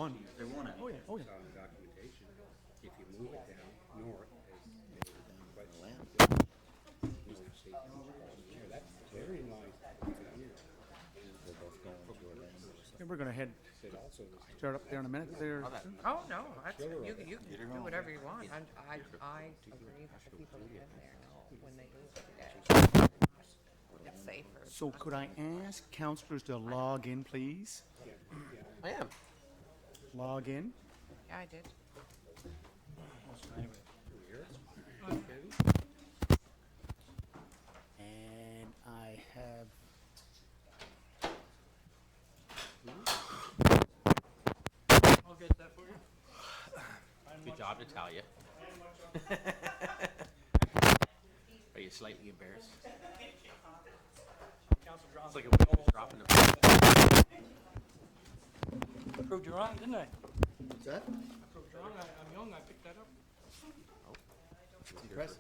one. They want it. Oh, yeah, oh, yeah. On the documentation, if you move it down north, that's very nice. And we're gonna head, It also was start up there in a minute there. Oh, no, that's, you can do whatever you want. I agree that the people who live there know when they leave every day. It's safer. So could I ask counselors to log in, please? I am. Log in. Yeah, I did. And I have, I'll get that for you. Good job, Natalia. Are you slightly embarrassed? Council John. It's like a witch dropping the. Proved you wrong, didn't I? what's that? I proved you wrong. I'm young. I picked that up. Impressive.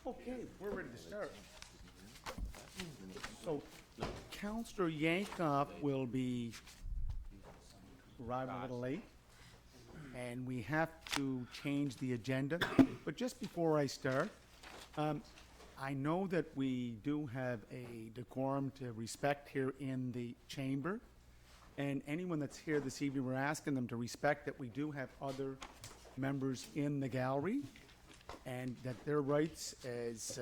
Okay, we're ready to start. So, Counselor Yankoff will be arriving a little late, and we have to change the agenda. But just before I start, I know that we do have a decorum to respect here in the chamber, and anyone that's here this evening, we're asking them to respect that we do have other members in the gallery, and that their rights as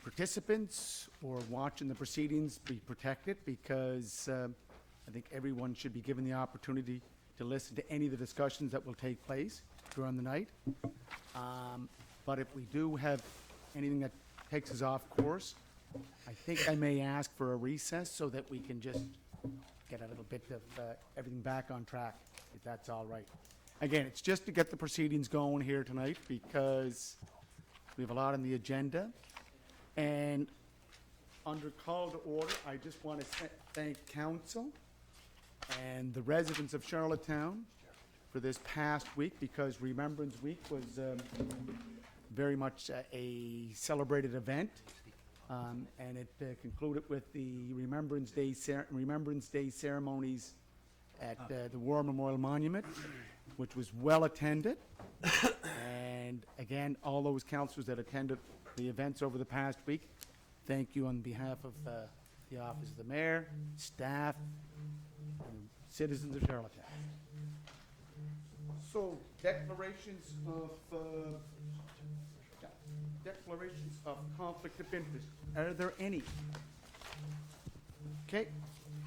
participants or watching the proceedings be protected, because I think everyone should be given the opportunity to listen to any of the discussions that will take place during the night. But if we do have anything that takes us off course, I think I may ask for a recess so that we can just get a little bit of everything back on track, if that's all right. Again, it's just to get the proceedings going here tonight, because we have a lot on the agenda. And under call to order, I just want to thank council and the residents of Charlottetown for this past week, because Remembrance Week was very much a celebrated event. And it concluded with the Remembrance Day ceremonies at the War Memorial Monument, which was well attended. And again, all those councillors that attended the events over the past week, thank you on behalf of the Office of the Mayor, staff, and citizens of Charlottetown. So, declarations of conflict of interest. Are there any? Okay,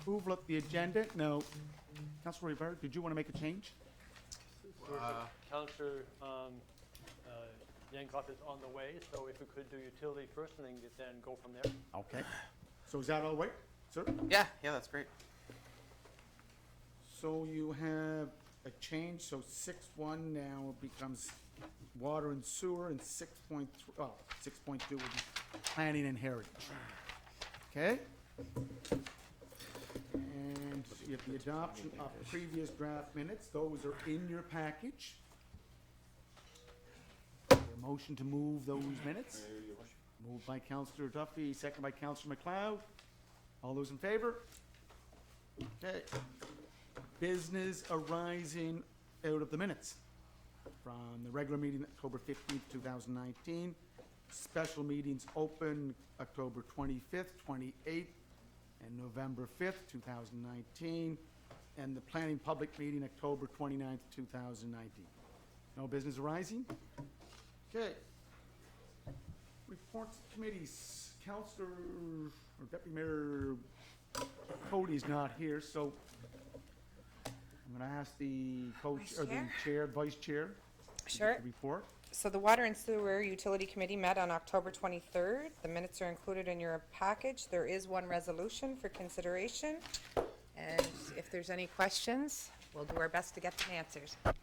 approval of the agenda. Now, Councilor Rivera, did you want to make a change? Councillor Yankoff is on the way, so if we could do utility first and then go from there. Okay. So is that all right, sir? Yeah, that's great. So you have a change, so 6.1 now becomes water and sewer, and 6.3, well, 6.2 would be planning and heritage. Okay? And you have the adoption of previous draft minutes. Those are in your package. A motion to move those minutes. Moved by Councillor Duffy, second by Councillor McLeod. All those in favor? Okay. Business arising out of the minutes from the regular meeting, October 15th, 2019. Special meetings open October 25th, 28th, and November 5th, 2019. And the planning public meeting, October 29th, 2019. No business arising? Okay. Reports of committees. Councillor or Deputy Mayor Cody's not here, so I'm going to ask the coach Vice or the Chair? chair, vice chair, to Sure. report. So the Water and Sewer Utility Committee met on October 23rd. The minutes are included in your package. There is one resolution for consideration. And if there's any questions, we'll do our best to get them answers. Okay.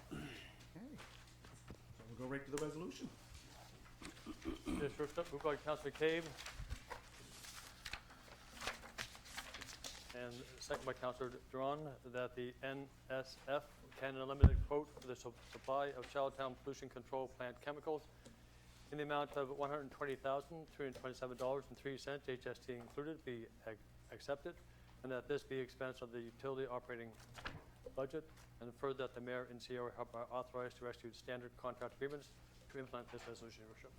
So we'll go right to the resolution. This first up, moved by Councillor McCabe. And second by Councillor Duran, that the NSF, Canada Limited quote for the supply of Charlottetown Pollution Control Plant chemicals in the amount of $120,327.03, HST included, be accepted, and that this be expense of the utility operating budget, and further that the mayor and CEO are hereby authorized to execute standard contract agreements to implement this resolution, Your Worship.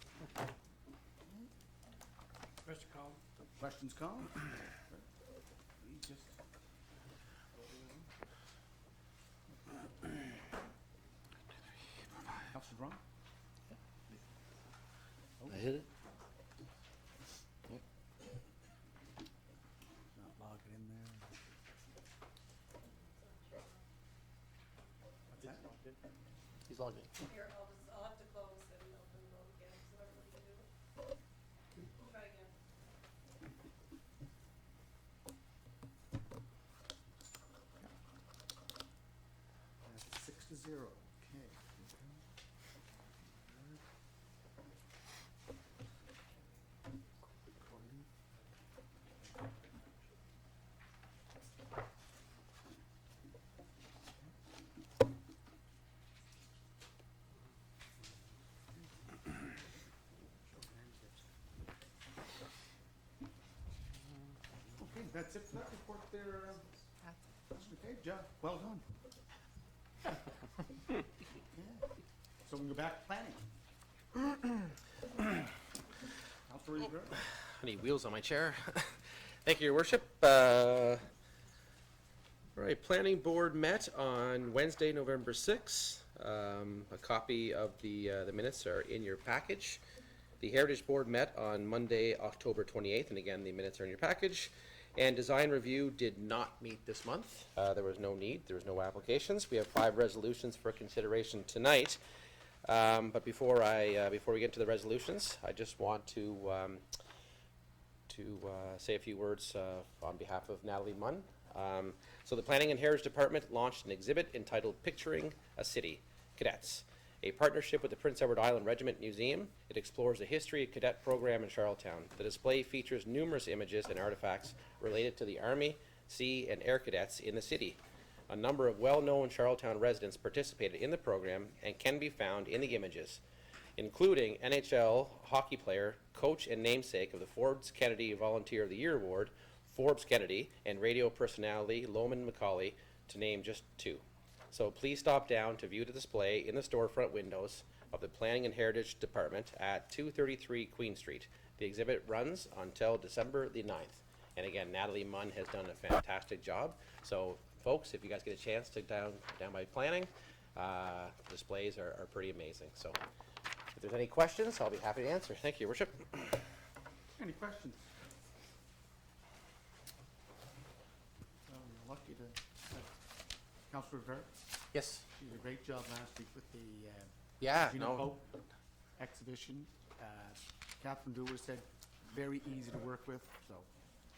Mr. Collins? Questions, Colin? We just- Councilor Brown? I hit it? Not logging in there. What's that? He's logged in. Here, I'll have to close and open the vote again, so everybody can do it. We'll try again. That's 6-0, okay. Okay, that's it for that report there. Okay, John, well done. Okay. So we can go back to planning. Councilor Rivera? I need wheels on my chair. Thank you, Your Worship. All right, Planning Board met on Wednesday, November 6th. A copy of the minutes are in your package. The Heritage Board met on Monday, October 28th, and again, the minutes are in your package. And Design Review did not meet this month. There was no need, there was no applications. We have 5 resolutions for consideration tonight. But before we get to the resolutions, I just want to say a few words on behalf of Natalie Munn. So the Planning and Heritage Department launched an exhibit entitled Picturing a City, Cadets, a partnership with the Prince Edward Island Regiment Museum. It explores the history of cadet program in Charlottetown. The display features numerous images and artifacts related to the Army, Sea, and Air Cadets in the city. A number of well-known Charlottetown residents participated in the program and can be found in the images, including NHL hockey player, coach, and namesake of the Forbes Kennedy Volunteer of the Year Award, Forbes Kennedy, and radio personality Loman McCauley, to name just 2. So please stop down to view the display in the storefront windows of the Planning and Heritage Department at 233 Queen Street. The exhibit runs until December the 9th. And again, Natalie Munn has done a fantastic job. So folks, if you guys get a chance to down by planning, displays are pretty amazing. So if there's any questions, I'll be happy to answer. Thank you, Your Worship. Any questions? We're lucky to have Councilor Rivera. Yes. She did a great job last week with the Yeah, Gina no. Pope exhibition. Catherine Dewar said very easy to work with, so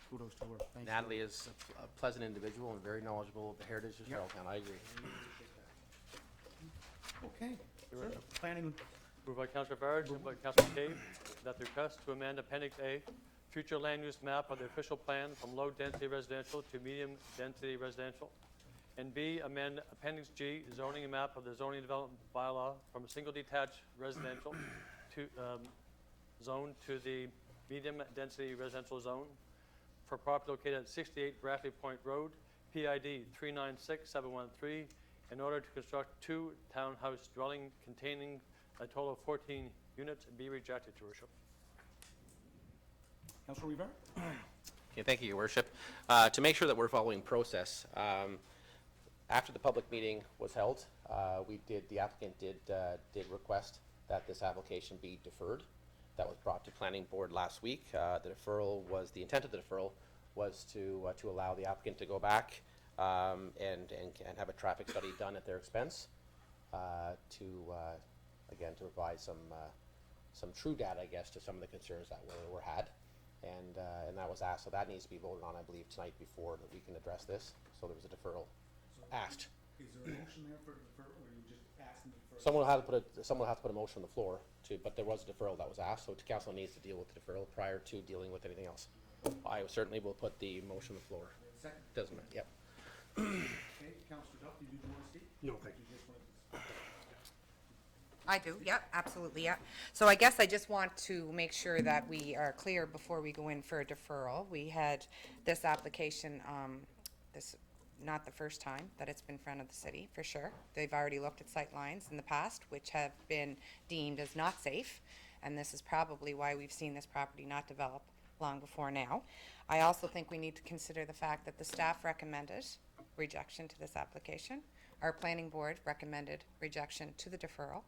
kudos to her. Thank you. Natalie is a pleasant individual and very knowledgeable of the heritage of Yep. Charlottetown. I agree. Okay, sir. Planning, Moved by Councilor Barrett, seconded by Councilor Cave, that the request to amend Appendix A, future land use map of the official plan from low-density residential to medium-density residential, and B, amend Appendix G, zoning map of the zoning development bylaw from a single detached residential to zone to the medium-density residential zone for property located at 68 Bradley Point Road, PID 396713, in order to construct 2 townhouse dwelling containing a total of 14 units, be rejected, Your Worship. Councilor Rivera? Okay, thank you, Your Worship. To make sure that we're following process, after the public meeting was held, the applicant did request that this application be deferred. That was brought to Planning Board last week. The intent of the deferral was to allow the applicant to go back and have a traffic study done at their expense to provide some true data, I guess, to some of the concerns that were had. And that was asked, so that needs to be voted on, I believe, tonight before that we can address this. So there was a deferral asked. Is there a motion there for deferral, or are you just asking to defer? Someone will have to put a motion on the floor but there was a deferral that was asked, so council needs to deal with the deferral prior to dealing with anything else. I certainly will put the motion on the floor. Second. Doesn't matter, yep. Okay, Councilor Duff, did you want to speak? No, thank you. You just wanted to- I do, yep, absolutely, yep. So I guess I just want to make sure that we are clear before we go in for a deferral. We had this application, this, not the first time that it's been in front of the city, for sure. They've already looked at sight lines in the past, which have been deemed as not safe, and this is probably why we've seen this property not develop long before now. I also think we need to consider the fact that the staff recommended rejection to this application. Our planning board recommended rejection to the deferral.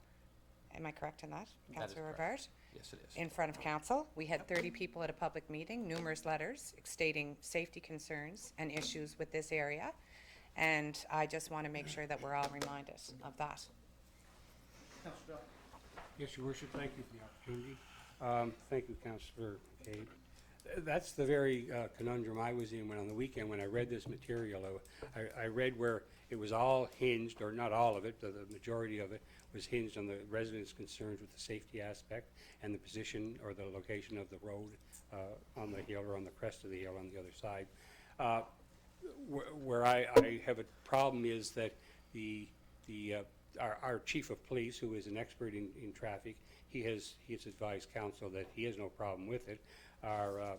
Am I correct in that, That is Councillor correct. Rivard? Yes, it is. In front of council, we had 30 people at a public meeting, numerous letters stating safety concerns and issues with this area. And I just want to make sure that we're all reminded of that. Yes, Your Worship, thank you for the opportunity. Thank you, Councillor McCabe. That's the very conundrum I was in when on the weekend when I read this material. I read where it was all hinged, or not all of it, but the majority of it was hinged on the residents' concerns with the safety aspect and the position or the location of the road on the hill or on the crest of the hill on the other side. Where I have a problem is that our chief of police, who is an expert in traffic, he has advised council that he has no problem with it. Our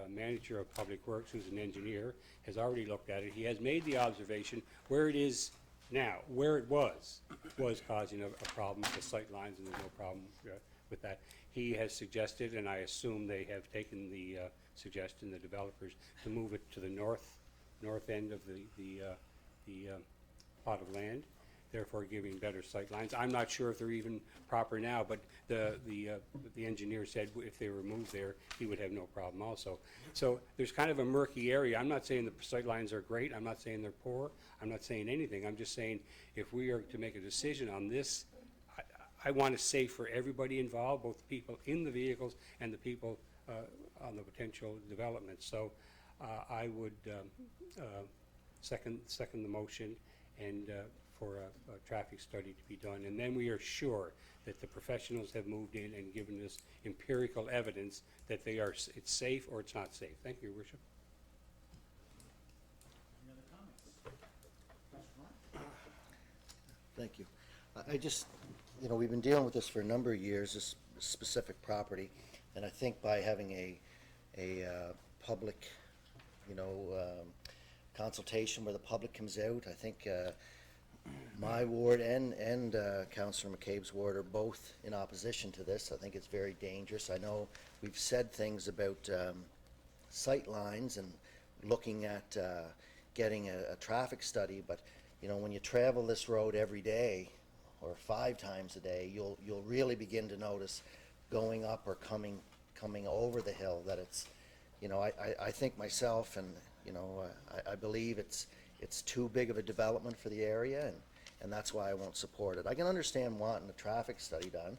manager of public works, who's an engineer, has already looked at it. He has made the observation where it is now, where it was causing a problem with the sight lines, and there's no problem with that. He has suggested, and I assume they have taken the suggestion, the developers, to move it to the north end of the plot of land, therefore giving better sight lines. I'm not sure if they're even proper now, but the engineer said if they were moved there, he would have no problem also. So there's kind of a murky area. I'm not saying the sight lines are great. I'm not saying they're poor. I'm not saying anything. I'm just saying if we are to make a decision on this, I want it safe for everybody involved, both the people in the vehicles and the people on the potential development. So I would second the motion and for a traffic study to be done. And then we are sure that the professionals have moved in and given us empirical evidence that it's safe or it's not safe. Thank you, Your Worship. Any other comments? Councillor Ryan? Thank you. I just, we've been dealing with this for a number of years, this specific property, and I think by having a public, consultation where the public comes out, I think my ward and Councillor McCabe's ward are both in opposition to this. I think it's very dangerous. I know we've said things about sight lines and looking at getting a traffic study, but when you travel this road every day or 5 times a day, you'll really begin to notice going up or coming over the hill that it's, I think myself, and I believe it's too big of a development for the area, and that's why I won't support it. I can understand wanting a traffic study done.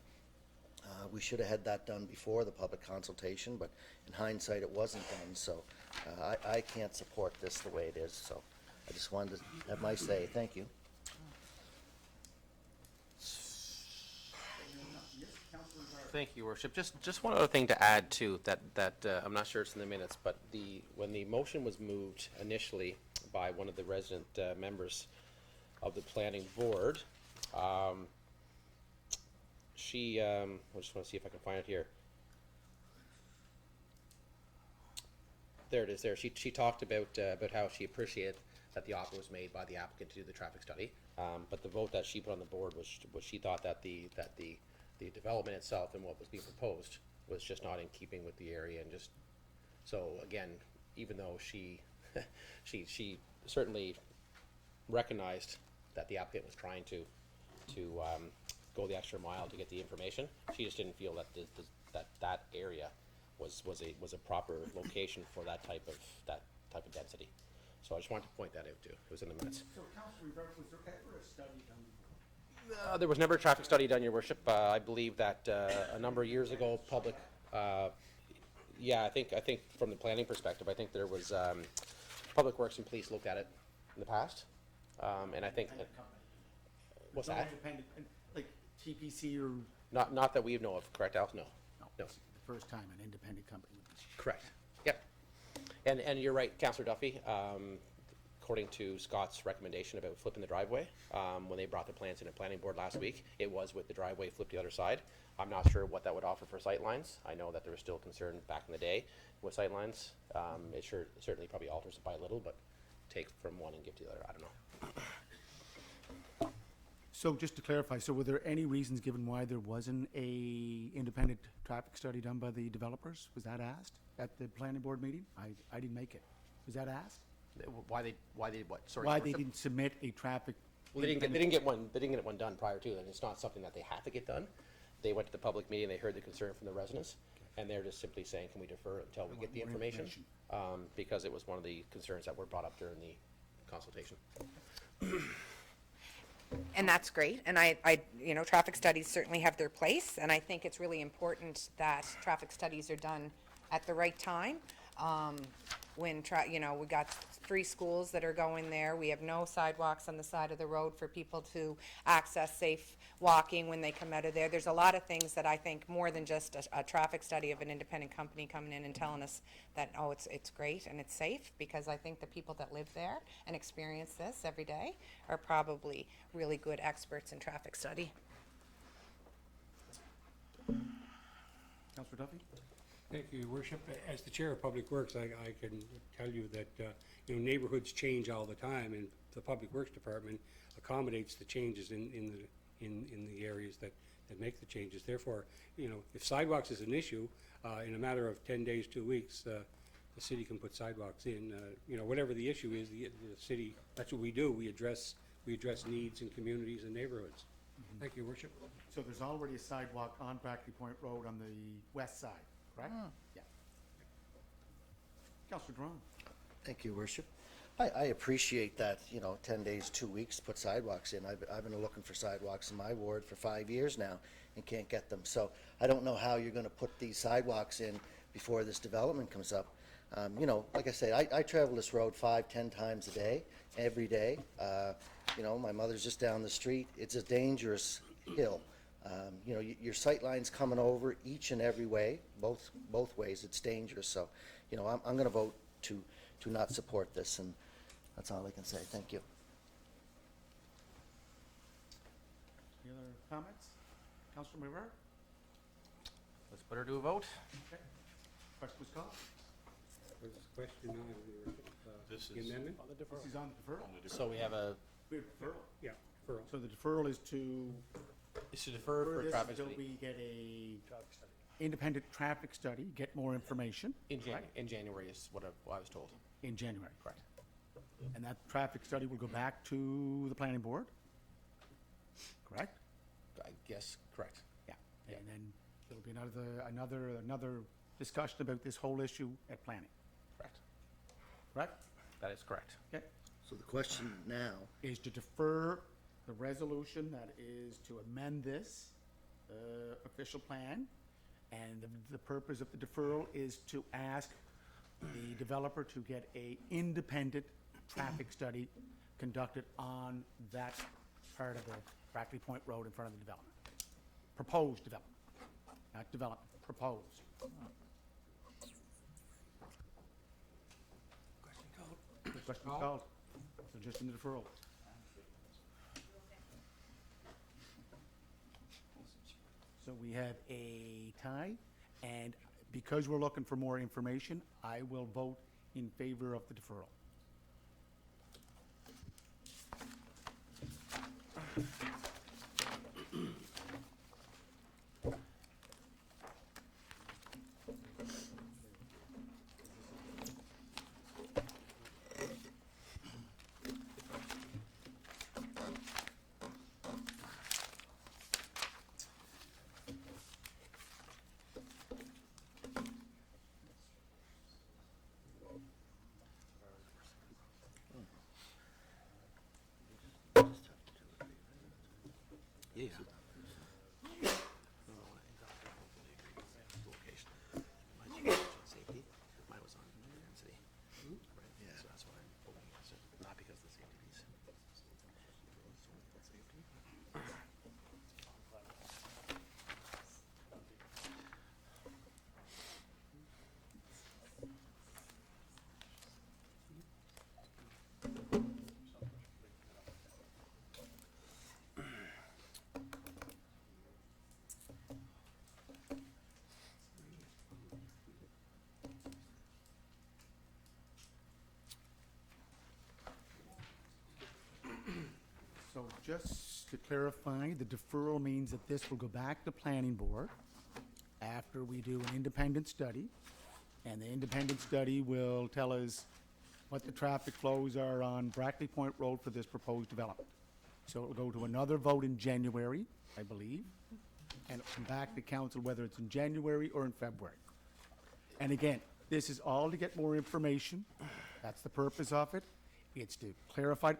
We should have had that done before the public consultation, but in hindsight, it wasn't done, so I can't support this the way it is, so I just wanted to have my say. Thank you. Thank you, Your Worship. Just one other thing to add too, that I'm not sure it's in the minutes, but when the motion was moved initially by one of the resident members of the planning board, I just want to see if I can find it here. There it is. There, she talked about how she appreciated that the offer was made by the applicant to do the traffic study, but the vote that she put on the board was she thought that the development itself and what was being proposed was just not in keeping with the area, and just so again, even though she she certainly recognized that the applicant was trying to go the extra mile to get the information, she just didn't feel that that area was a proper location for that type of density. So I just wanted to point that out too. It was in the minutes. So, Councillor Rivard, was there ever a study done? There was never a traffic study done, Your Worship. I believe that a number of years ago, public, yeah, I think from the planning perspective, I think there was Public Works and Police looked at it in the past, and I think Independent company. what's No that? independent, like TPC or? Not that we know of, correct, Al? No. No. This is the first time an independent company would be. Correct. Yep. And you're right, Councillor Duffy. according to Scott's recommendation about flipping the driveway, when they brought the plans in at planning board last week, it was with the driveway flipped the other side. I'm not sure what that would offer for sightlines. I know that there was still concern back in the day with sightlines. It certainly probably alters it by a little, but take from one and give to the other, I don't know. So just to clarify, so were there any reasons given why there wasn't a independent traffic study done by the developers? Was that asked at the planning board meeting? I didn't make it. Was that asked? Why they what? Sorry. Why they didn't submit a traffic? Well, they didn't get one done prior to, and it's not something that they have to get done. They went to the public meeting, they heard the concern from the residents, and they're just simply saying, can we defer until we get the more information? Because it was one of the concerns that were brought up during the consultation. And that's great, and traffic studies certainly have their place, and I think it's really important that traffic studies are done at the right time. When, we got 3 schools that are going there, we have no sidewalks on the side of the road for people to access safe walking when they come out of there. There's a lot of things that I think, more than just a traffic study of an independent company coming in and telling us that, oh, it's great and it's safe, because I think the people that live there and experience this every day are probably really good experts in traffic study. Councillor Duffy? Thank you, Your Worship. As the Chair of Public Works, I can tell you that, neighborhoods change all the time, and the Public Works Department accommodates the changes in the areas that make the changes. Therefore, if sidewalks is an issue, in a matter of 10 days, 2 weeks, the city can put sidewalks in. Whatever the issue is, the city, that's what we do. We address needs in communities and neighborhoods. Thank you, Your Worship. So there's already a sidewalk on Brackley Point Road on the west side, correct? Yeah. Councillor Drawn? Thank you, Worship. I appreciate that, 10 days, 2 weeks to put sidewalks in. I've been looking for sidewalks in my ward for 5 years now and can't get them. So I don't know how you're gonna put these sidewalks in before this development comes up. Like I say, I travel this road 5-10 times a day, every day. My mother's just down the street. It's a dangerous hill. Your sight line's coming over each and every way, both ways. It's dangerous. So, I'm gonna vote to not support this, and that's all I can say. Thank you. Any other comments? Councillor Mayor? Let's put her to a vote. Okay. Question was called? Was this question on Your Worship, the amendment? This is on the deferral? So we have We have deferral. Yeah, referral. So the deferral is to defer defer for this traffic until study we get a independent traffic study, get more information in January is what I was told. in January. Correct. And that traffic study will go back to the planning board? Correct? I guess, correct. Yeah. And then there'll be another discussion about this whole issue at planning, Correct. correct? That is correct. Okay. So the question now, Is to defer the resolution that is to amend this official plan. And the purpose of the deferral is to ask the developer to get a independent traffic study conducted on that part of the Brackley Point Road in front of the development. Proposed development, not development, proposed. Question called. So just in the deferral. So we have a tie, and because we're looking for more information, I will vote in favor of the deferral. Yeah. Safety. Mine was on density. Right. So that's why I'm voting against it. Not because of the safety piece. Just to clarify, the deferral means that this will go back to planning board after we do an independent study. And the independent study will tell us what the traffic flows are on Brackley Point Road for this proposed development. So it will go to another vote in January, I believe, and it'll come back to council whether it's in January or in February. And again, this is all to get more information. That's the purpose of it. It's to clarify,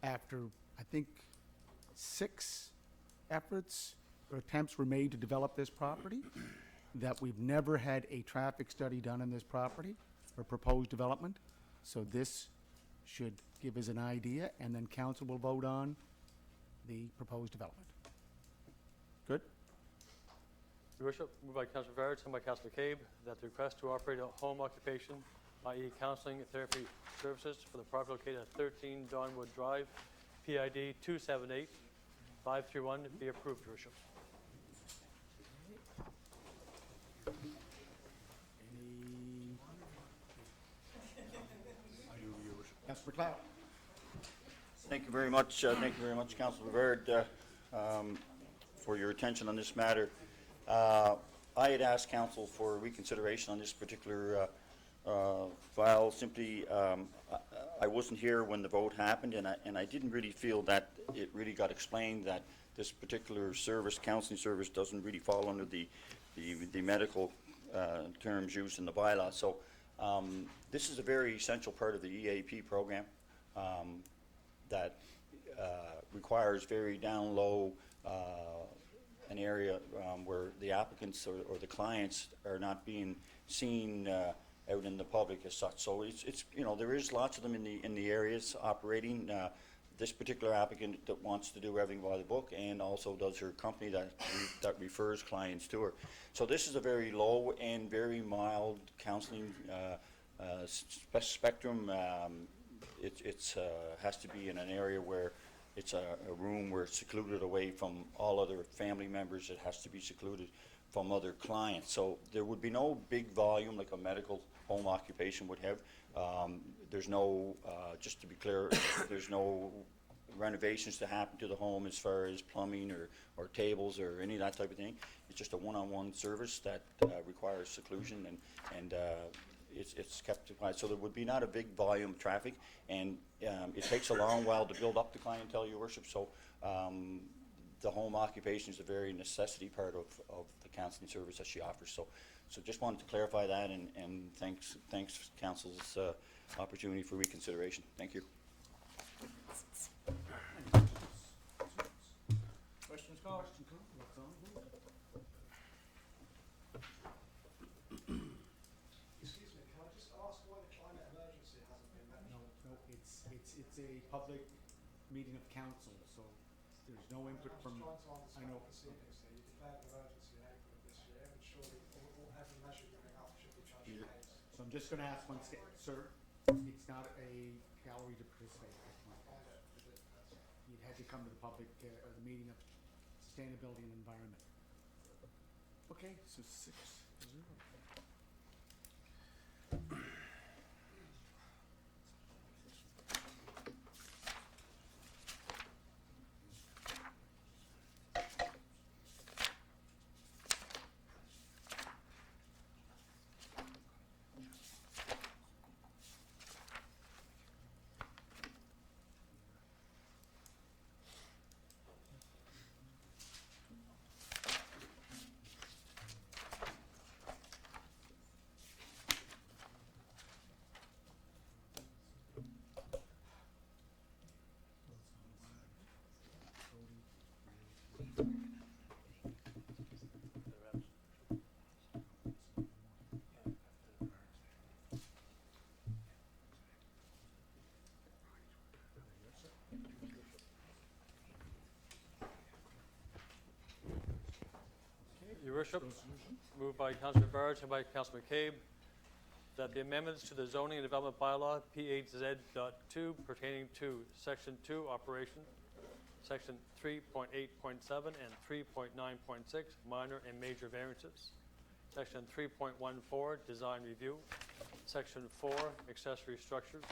after, I think, 6 efforts or attempts were made to develop this property, that we've never had a traffic study done on this property or proposed development. So this should give us an idea, and then council will vote on the proposed development. Good? Your worship, moved by Councillor Verge, second by Councillor McCabe, that the request to operate a home occupation, i.e. counseling and therapy services for the property located at 13 Donwood Drive, PID 278-531, be approved, your worship. Councilor McLeod. Thank you very much, Councilor Verd, for your attention on this matter. I had asked council for reconsideration on this particular file. Simply, I wasn't here when the vote happened, and I didn't really feel that it really got explained that this particular service, counseling service, doesn't really fall under the medical terms used in the bylaw. So this is a very essential part of the EAP program that requires very down low an area where the applicants or the clients are not being seen out in the public as such. So it's you know, there is lots of them in the areas operating. This particular applicant that wants to do everything by the book, and also does her company that refers clients to her. So this is a very low and very mild counseling spectrum. It has to be in an area where it's a room where it's secluded away from all other family members. It has to be secluded from other clients. So there would be no big volume like a medical home occupation would have. There's no, just to be clear, there's no renovations to happen to the home as far as plumbing or tables or any of that type of thing. It's just a one-on-one service that requires seclusion, and it's kept quiet. So there would be not a big volume of traffic, and it takes a long while to build up the clientele, your worship. So the home occupation is a very necessity part of the counseling service that she offers. So just wanted to clarify that, and thanks council's opportunity for reconsideration. Thank you. Questions, comments? Excuse me, can I just ask why the climate emergency hasn't been mentioned? No, it's a public meeting of council, so there's no input from. I'm just trying to I know. understand the proceedings here. You declared an emergency in April of this year, and surely every measure coming up should be judged against. So I'm just gonna ask one thing, sir, it's not a gallery to participate at this point. You'd had to come to the public, or the meeting of sustainability and environment. Okay, so 6-0. Your worship, moved by Councillor Barge and by Councillor McCabe, that the amendments to the zoning and development bylaw, P8Z.2, pertaining to Section 2 operation, Section 3.8.7 and 3.9.6, minor and major variances, Section 3.14, design review, Section 4, accessory structures,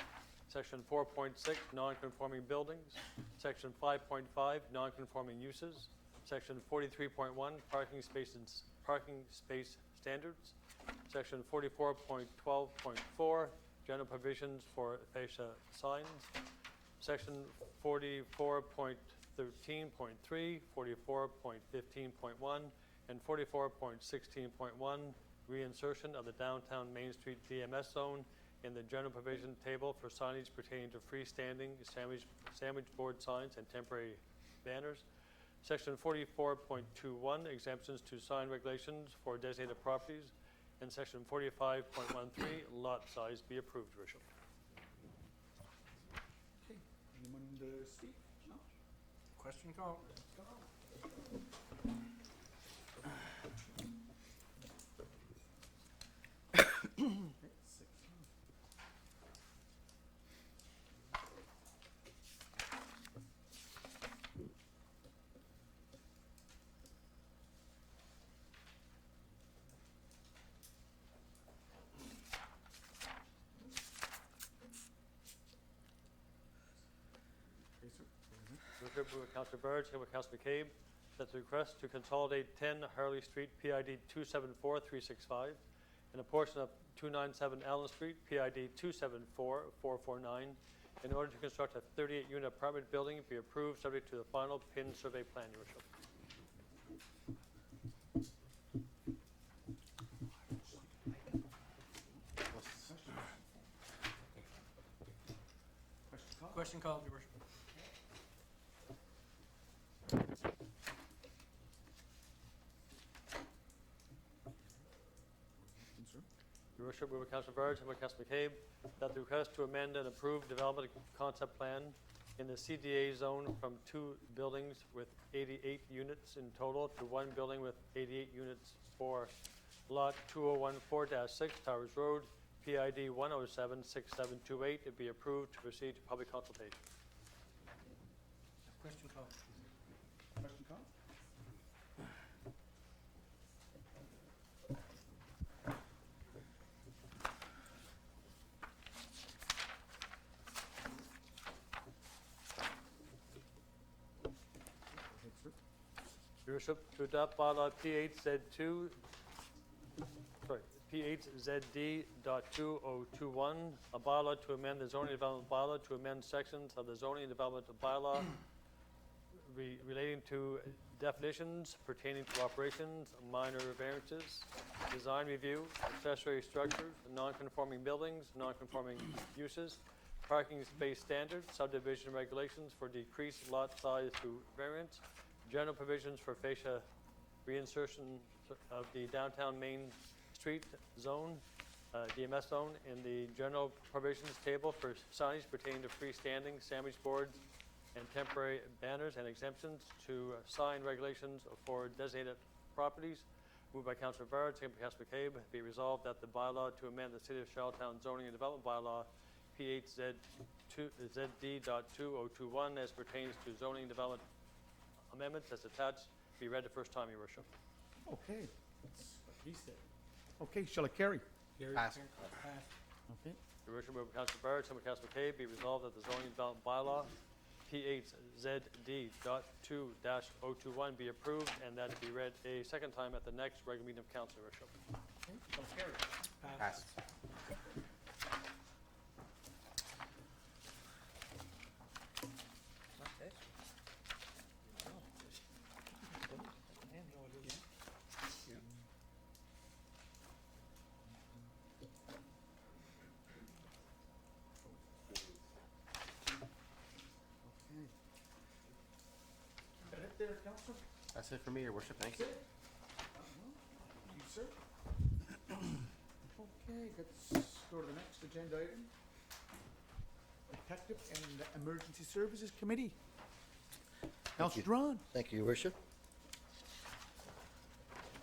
Section 4.6, non-conforming buildings. Section 5.5, non-conforming uses. Section 43.1, parking space standards. Section 44.12.4, general provisions for fascia signs. Section 44.13.3, 44.15.1, and 44.16.1, reinsertion of the downtown Main Street DMS zone in the general provision table for signage pertaining to freestanding sandwich board signs and temporary banners. Section 44.21, exemptions to sign regulations for designated properties. And Section 45.13, lot size be approved, Your Worship. Okay, anyone to speak? No? Question call. Okay, sir. Moved by Councilor Burge, second by Councilor McCabe, that the request to consolidate 10 Harley Street, PID 274365, and a portion of 297 Allen Street, PID 274449, in order to construct a 38-unit apartment building be approved subject to the final PIN survey plan, Your Worship. Question called, Your Worship. Your Worship, moved by Councilor Burge, second by Councilor McCabe, that the request to amend and approve development concept plan in the CDA zone from 2 buildings with 88 units in total to 1 building with 88 units for lot 2014-6 Towers Road, PID 1076728, to be approved to proceed to public consultation. Question called. Question call? Your Worship, to adopt bylaw P8Z2, sorry, P8ZD.2021, a bylaw to amend the zoning development bylaw to amend sections of the zoning development bylaw relating to definitions pertaining to operations, minor variances, design review, accessory structures, non-conforming buildings, non-conforming uses, parking space standards, subdivision regulations for decreased lot size through variance, general provisions for fascia reinsertion of the downtown Main Street zone, DMS zone, in the general provisions table for signage pertaining to freestanding sandwich boards and temporary banners, and exemptions to sign regulations for designated properties. Moved by Councilor Bard, second by Councilor McCabe, be resolved that the bylaw to amend the City of Charlottetown zoning and development bylaw P8ZD.2021 as pertains to zoning development amendments as attached be read the first time, Your Worship. Okay, that's what he said. Okay, shall I carry? Pass. Okay. Your Worship, moved by Councilor Bard, second by Councilor McCabe, be resolved that the zoning development bylaw P8ZD.2-021 be approved and that be read a second time at the next regular meeting of council, Your Worship. Okay, shall I carry? Pass. Got it there, Councilor? That's it for me, Your Worship. Thank you. Thank you, sir. Okay, let's go to the next agenda item. Protective and Emergency Services Committee. Councilor Drawn. Thank you, Your Worship.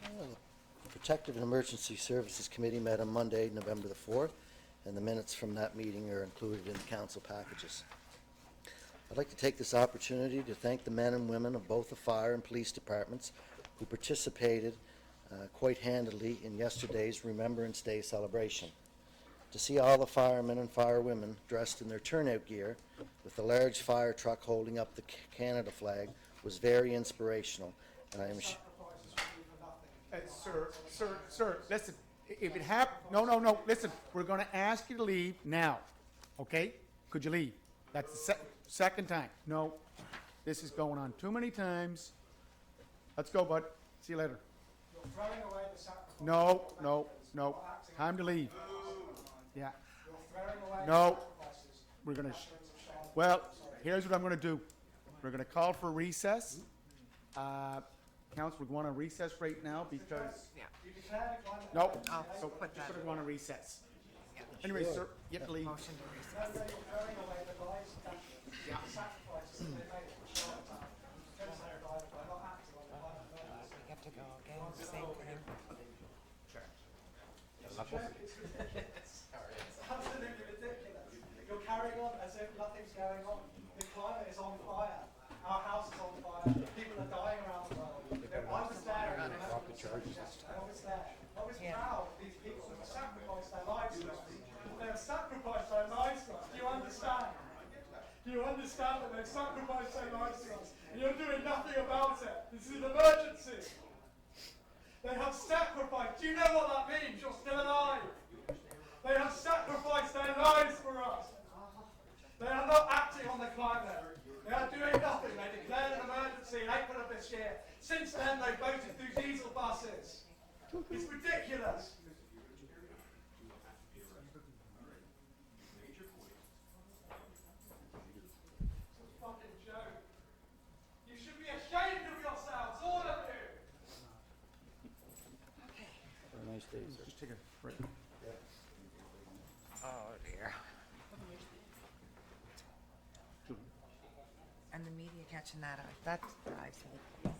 The Protective and Emergency Services Committee met on Monday, November the 4th, and the minutes from that meeting are included in the council packages. I'd like to take this opportunity to thank the men and women of both the fire and police departments who participated quite handily in yesterday's Remembrance Day celebration. To see all the firemen and firewomen dressed in their turnout gear with the large fire truck holding up the Canada flag was very inspirational, and I am Sacrifices for nothing. Sir, listen, if it no, listen, we're gonna ask you to leave now, okay? Could you leave? That's the second time. No, this is going on too many times. Let's go, bud. See you later. You're throwing away the sacrifices. No, time to leave. Yeah, You're throwing away No. the sacrifices. we're gonna, well, here's what I'm gonna do. We're gonna call for recess. Council, we want to recess right now because, You declare the climate. no, I'll so put just that. gonna want to recess. Anyway, sir, you have to leave. Motion to recess. No, you're throwing away the lives and the sacrifices that they made for Charlottetown. Prince Edward Island by not acting on the climate emergency. We get to go again, same thing. It's absolutely ridiculous. You're carrying on as if nothing's going on. The climate is on fire. Our house is on fire. People are dying around the world. I was there. I was there. I was proud of these people that have sacrificed their lives for us. They have sacrificed their lives for us. Do you understand? Do you understand that they've sacrificed their lives for us? And you're doing nothing about it. This is an emergency. They have sacrificed. Do you know what that means? You're still alive. They have sacrificed their lives for us. They are not acting on the climate. They are doing nothing. They declared an emergency in April of this year. Since then, they voted through diesel buses. It's ridiculous. It's a fucking joke. You should be ashamed of yourselves, all of you. Just take a break. Oh dear. And the media catching that, that drives me.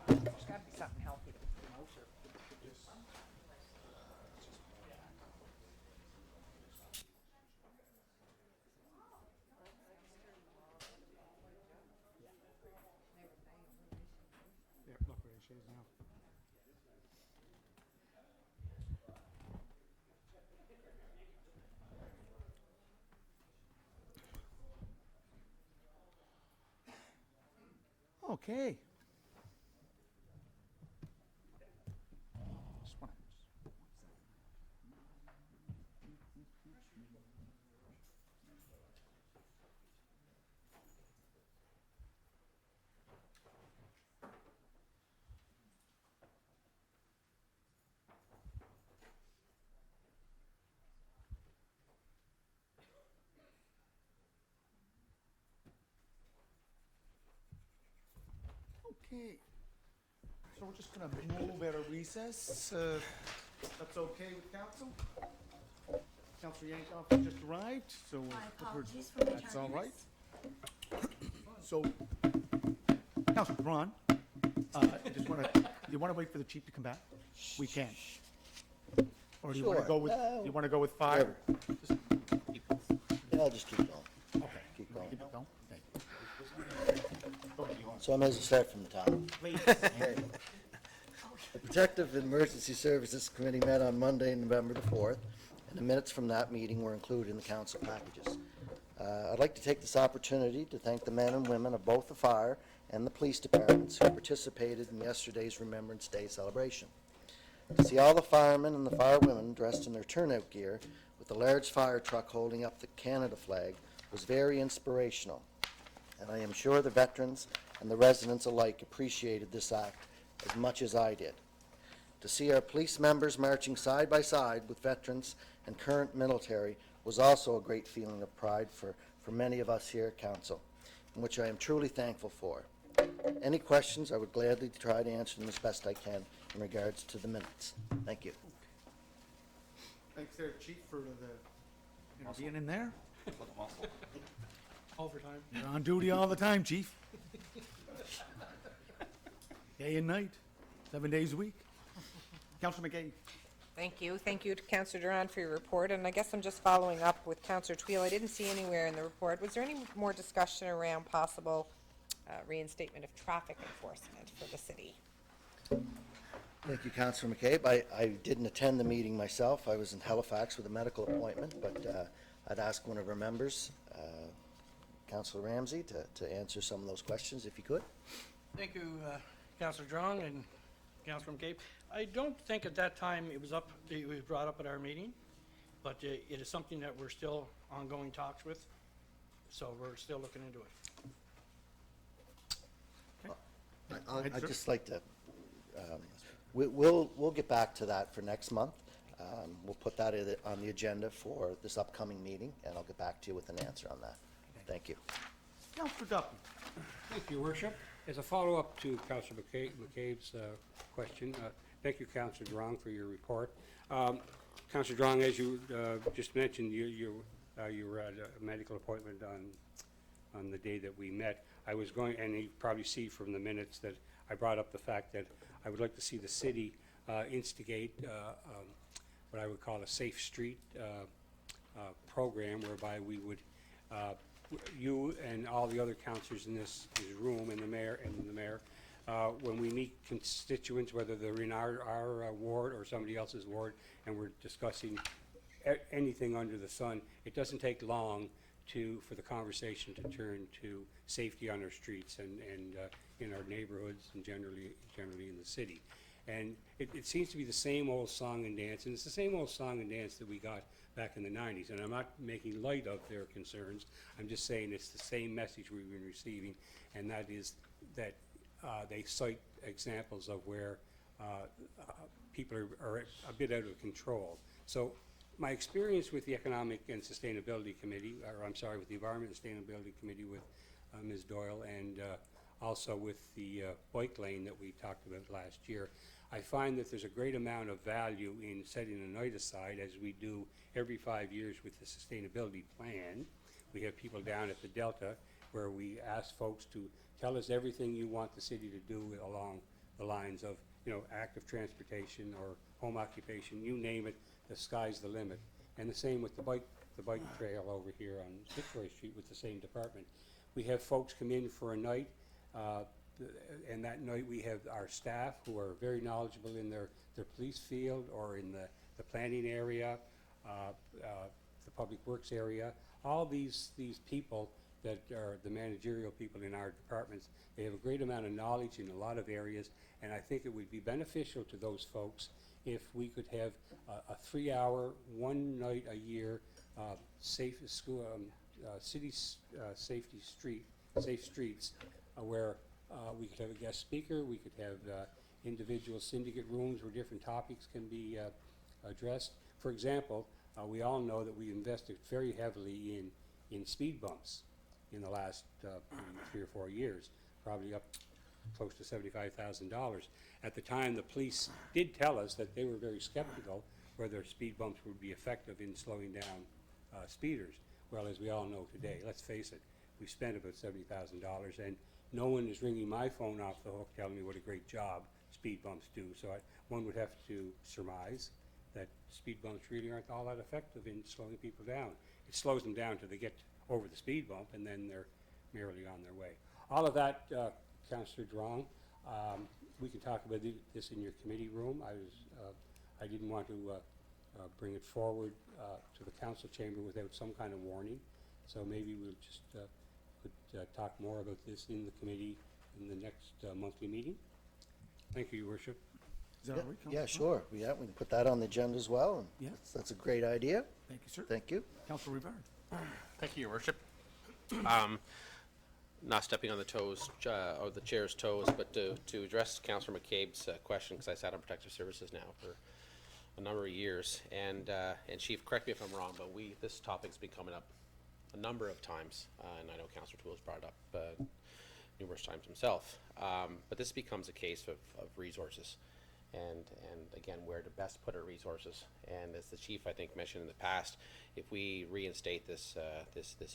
There's gotta be something healthy to promote. Yeah, look where she is now. Okay. Just wanna- Okay. So we're just gonna move at a recess. That's okay with council? Councilor Yankoff just arrived, so. My apologies for my That's all right. tardiness. So, Councilor Braun, you wanna wait for the chief to come back? We can. Or do you wanna Sure. go with, No. you wanna go with fire? Yeah, I'll just keep going. Okay. Keep going. Keep it going? Okay. So I may as well start from the top. Please. The Protective and Emergency Services Committee met on Monday, November the 4th, and the minutes from that meeting were included in the council packages. I'd like to take this opportunity to thank the men and women of both the fire and the police departments who participated in yesterday's Remembrance Day celebration. To see all the firemen and the firewomen dressed in their turnout gear with the large fire truck holding up the Canada flag was very inspirational, and I am sure the veterans and the residents alike appreciated this act as much as I did. To see our police members marching side by side with veterans and current military was also a great feeling of pride for many of us here at council, in which I am truly thankful for. Any questions, I would gladly try to answer them as best I can in regards to the minutes. Thank you. Thanks there, chief, for being in there. Overtime. You're on duty all the time, chief. Day and night, 7 days a week. Councilor McKay. Thank you. Thank you to Councillor Durand for your report, and I guess I'm just following up with Councillor Twill. I didn't see anywhere in the report, was there any more discussion around possible reinstatement of traffic enforcement for the city? Thank you, Councillor McCabe. I didn't attend the meeting myself. I was in Halifax with a medical appointment, but I'd ask one of our members, Councillor Ramsey, to answer some of those questions, if you could. Thank you, Councillor Drong and Councillor McCabe. I don't think at that time it was brought up at our meeting, but it is something that we're still ongoing talks with, so we're still looking into it. I'd just like to, we'll get back to that for next month. We'll put that on the agenda for this upcoming meeting, and I'll get back to you with an answer on that. Thank you. Councillor Duffy. Thank you, Your Worship. As a follow-up to Councillor McCabe's question, thank you, Councillor Drong, for your report. Councillor Drong, as you just mentioned, you were at a medical appointment on the day that we met. I was going, and you probably see from the minutes that I brought up the fact that I would like to see the city instigate what I would call a safe street program, whereby we would you and all the other councillors in this room, and the mayor, when we meet constituents, whether they're in our ward or somebody else's ward, and we're discussing anything under the sun, it doesn't take long for the conversation to turn to safety on our streets and in our neighborhoods and generally in the city. And it seems to be the same old song and dance, and it's the same old song and dance that we got back in the 90s. And I'm not making light of their concerns. I'm just saying it's the same message we've been receiving, and that is that they cite examples of where people are a bit out of control. So my experience with the Economic and Sustainability Committee, or I'm sorry, with the Environment and Sustainability Committee with Ms. Doyle, and also with the bike lane that we talked about last year, I find that there's a great amount of value in setting a night aside, as we do every 5 years with the sustainability plan. We have people down at the Delta where we ask folks to tell us everything you want the city to do along the lines of, active transportation or home occupation, you name it, the sky's the limit. And the same with the bike trail over here on Fitzroy Street with the same department. We have folks come in for a night, and that night we have our staff who are very knowledgeable in their police field or in the planning area, the public works area. All these people that are the managerial people in our departments, they have a great amount of knowledge in a lot of areas, and I think it would be beneficial to those folks if we could have a 3-hour, one night a year, safe streets, where we could have a guest speaker, we could have individual syndicate rooms where different topics can be addressed. For example, we all know that we invested very heavily in speed bumps in the last 3 or 4 years, probably up close to $75,000. At the time, the police did tell us that they were very skeptical whether speed bumps would be effective in slowing down speeders. Well, as we all know today, let's face it, we spent about $70,000, and no one is ringing my phone off the hook telling me what a great job speed bumps do. So one would have to surmise that speed bumps really aren't all that effective in slowing people down. It slows them down till they get over the speed bump, and then they're merely on their way. All of that, Councillor Drong, we can talk about this in your committee room. I didn't want to bring it forward to the council chamber without some kind of warning. So maybe we'll just could talk more about this in the committee in the next monthly meeting. Thank you, Your Worship. Is that all right, Yeah, Councillor? sure. Yeah, we can put that on the agenda as well. And Yeah. that's a great idea. Thank you, sir. Thank you. Councillor Rivard. Thank you, Your Worship. Not stepping on the toes, or the chair's toes, but to address Councillor McCabe's question, because I sat on Protective Services now for a number of years, and Chief, correct me if I'm wrong, but this topic's been coming up a number of times, and I know Councillor Toole's brought it up numerous times himself. But this becomes a case of resources, and again, where to best put our resources. And as the chief, I think, mentioned in the past, if we reinstate this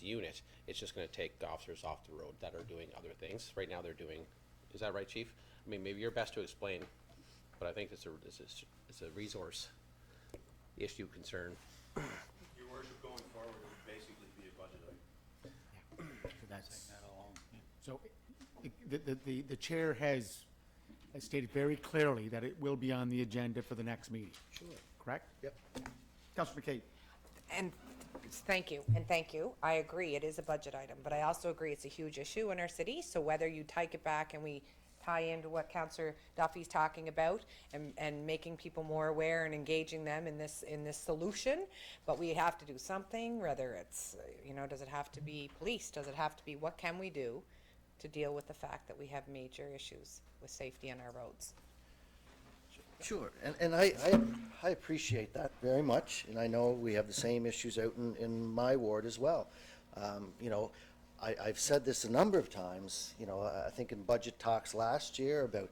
unit, it's just going to take officers off the road that are doing other things. Right now, they're doing. Is that right, Chief? I mean, maybe you're best to explain, but I think it's a resource issue concern. Your Worship, going forward, it would basically be a budget item. So the chair has stated very clearly that it will be on the agenda for the next meeting. Sure. Correct? Yep. Councillor McCabe? And thank you, and thank you. I agree, it is a budget item, but I also agree it's a huge issue in our city. So whether you take it back and we tie into what Councillor Duffy's talking about and making people more aware and engaging them in this solution, but we have to do something, whether it's, does it have to be police? Does it have to be, what can we do to deal with the fact that we have major issues with safety on our roads? Sure, and I appreciate that very much, and I know we have the same issues out in my ward as well. I've said this a number of times, I think in budget talks last year about,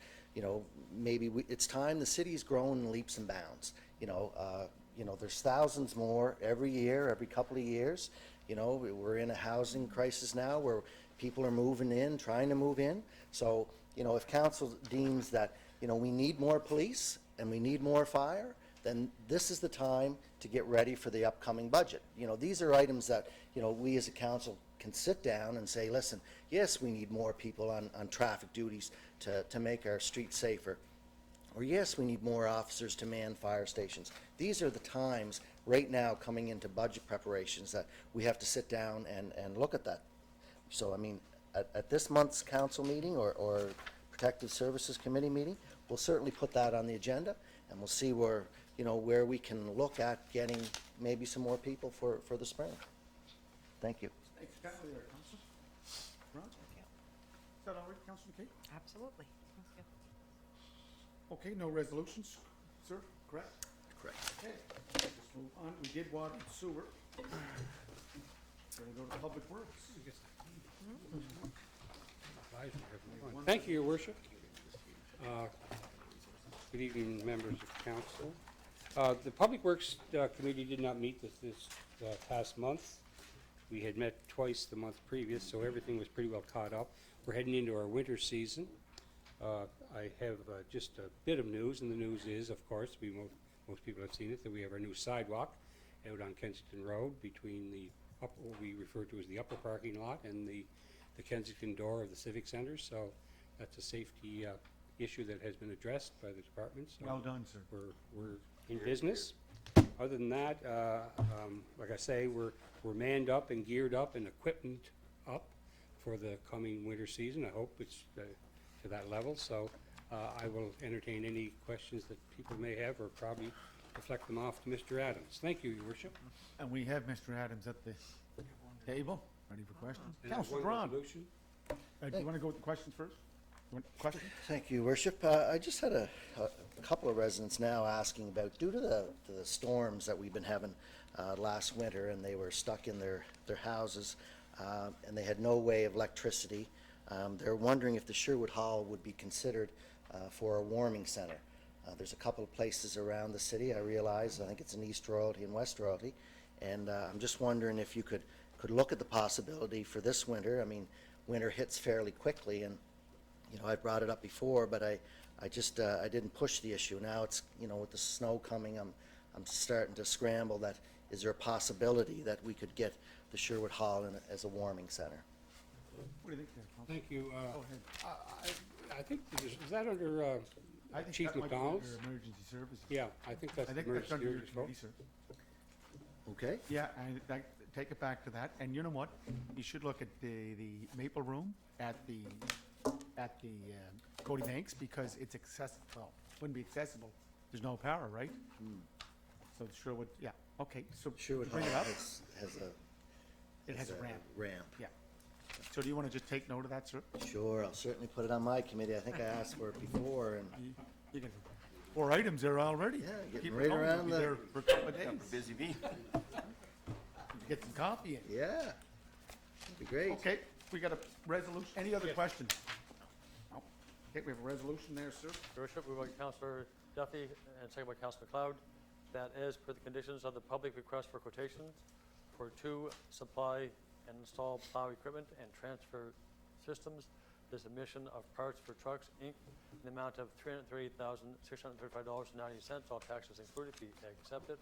maybe it's time the city's grown in leaps and bounds. There's thousands more every year, every couple of years. We're in a housing crisis now where people are moving in, trying to move in. So, if council deems that, we need more police and we need more fire, then this is the time to get ready for the upcoming budget. These are items that, we as a council can sit down and say, listen, yes, we need more people on traffic duties to make our streets safer. Or yes, we need more officers to man fire stations. These are the times right now coming into budget preparations that we have to sit down and look at that. So, I mean, at this month's council meeting or Protective Services Committee meeting, we'll certainly put that on the agenda and we'll see where we can look at getting maybe some more people for the spring. Thank you. Thanks, Councillor. Ron? Is that all right, Councillor McCabe? Absolutely. Okay, no resolutions, sir, correct? Correct. Okay, let's move on. We did water and sewer. So we'll go to Public Works. Thank you, Your Worship. Good evening, members of council. The Public Works Committee did not meet this past month. We had met twice the month previous, so everything was pretty well caught up. We're heading into our winter season. I have just a bit of news, and the news is, of course, most people have seen it, that we have our new sidewalk out on Kensington Road between what we refer to as the upper parking lot and the Kensington door of the Civic Center. So that's a safety issue that has been addressed by the department. So Well done, sir. we're in business. Other than that, like I say, we're manned up and geared up and equipment up for the coming winter season. I hope it's to that level. So I will entertain any questions that people may have, or probably reflect them off to Mr. Adams. Thank you, Your Worship. And we have Mr. Adams at the table, ready for questions. And there's Councillor one Braun, resolution. do you want to go with the questions first? Question? Thank you, Worship. I just had a couple of residents now asking about, due to the storms that we've been having last winter, and they were stuck in their houses, and they had no way of electricity. They're wondering if the Sherwood Hall would be considered for a warming center. There's a couple of places around the city, I realize. I think it's in East Royalty and West Royalty. And I'm just wondering if you could look at the possibility for this winter. I mean, winter hits fairly quickly, and I brought it up before, but I didn't push the issue. Now it's, with the snow coming, I'm starting to scramble. That is there a possibility that we could get the Sherwood Hall as a warming center? What do you think there, Councillor? Thank you. Go ahead. I think, is that under I think Chief that might be McDonald's? under Emergency Services. Yeah, I think that's I the think that's under your emergency service committee, sir. Okay? Yeah, and take it back to that. And you know what? You should look at the Maple Room at the Cody Banks, because it's accessible. Well, wouldn't be accessible. There's no power, right? So Sherwood, yeah, okay. So Sherwood Hall bring it up. has It has a ramp. Ramp. Yeah. So do you want to just take note of that, sir? Sure, I'll certainly put it on my committee. I think I asked for it before, and You can, 4 items there already. Yeah, getting Keep it right going. around We'll be the- there for a couple of days. Busy bee. Get some coffee in. yeah, that'd be great. Okay, we got a resolution. Any other questions? No. Okay, we have a resolution there, sir. Your Worship, moved by Councillor Duffy and second by Councillor McLeod, that as per the conditions of the public request for quotations for 2 supply and install plow equipment and transfer systems, the submission of parts for trucks, Inc., in the amount of $338,635.90, all taxes included, be accepted,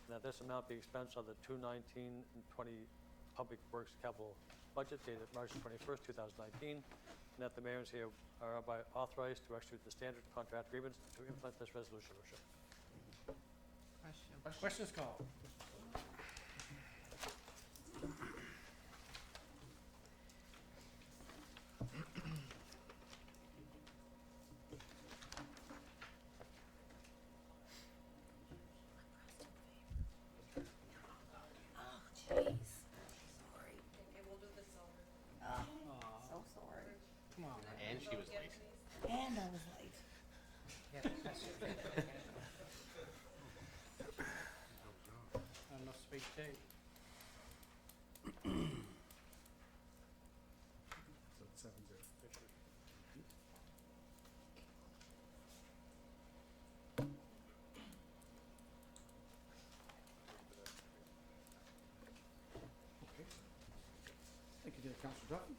and that this amount be expensed on the 2019-20 Public Works Capital Budget dated March 21st, 2019, and that the mayor and CEO are hereby authorized to execute the standard contract agreements to implement this resolution, Your Worship. Questions called? Oh, jeez. Sorry. Okay, we'll do this over. So sorry. Come on. And she was late. And I was late. Enough space tape. So it's 7-0. Okay. Thank you, Councillor Duffy.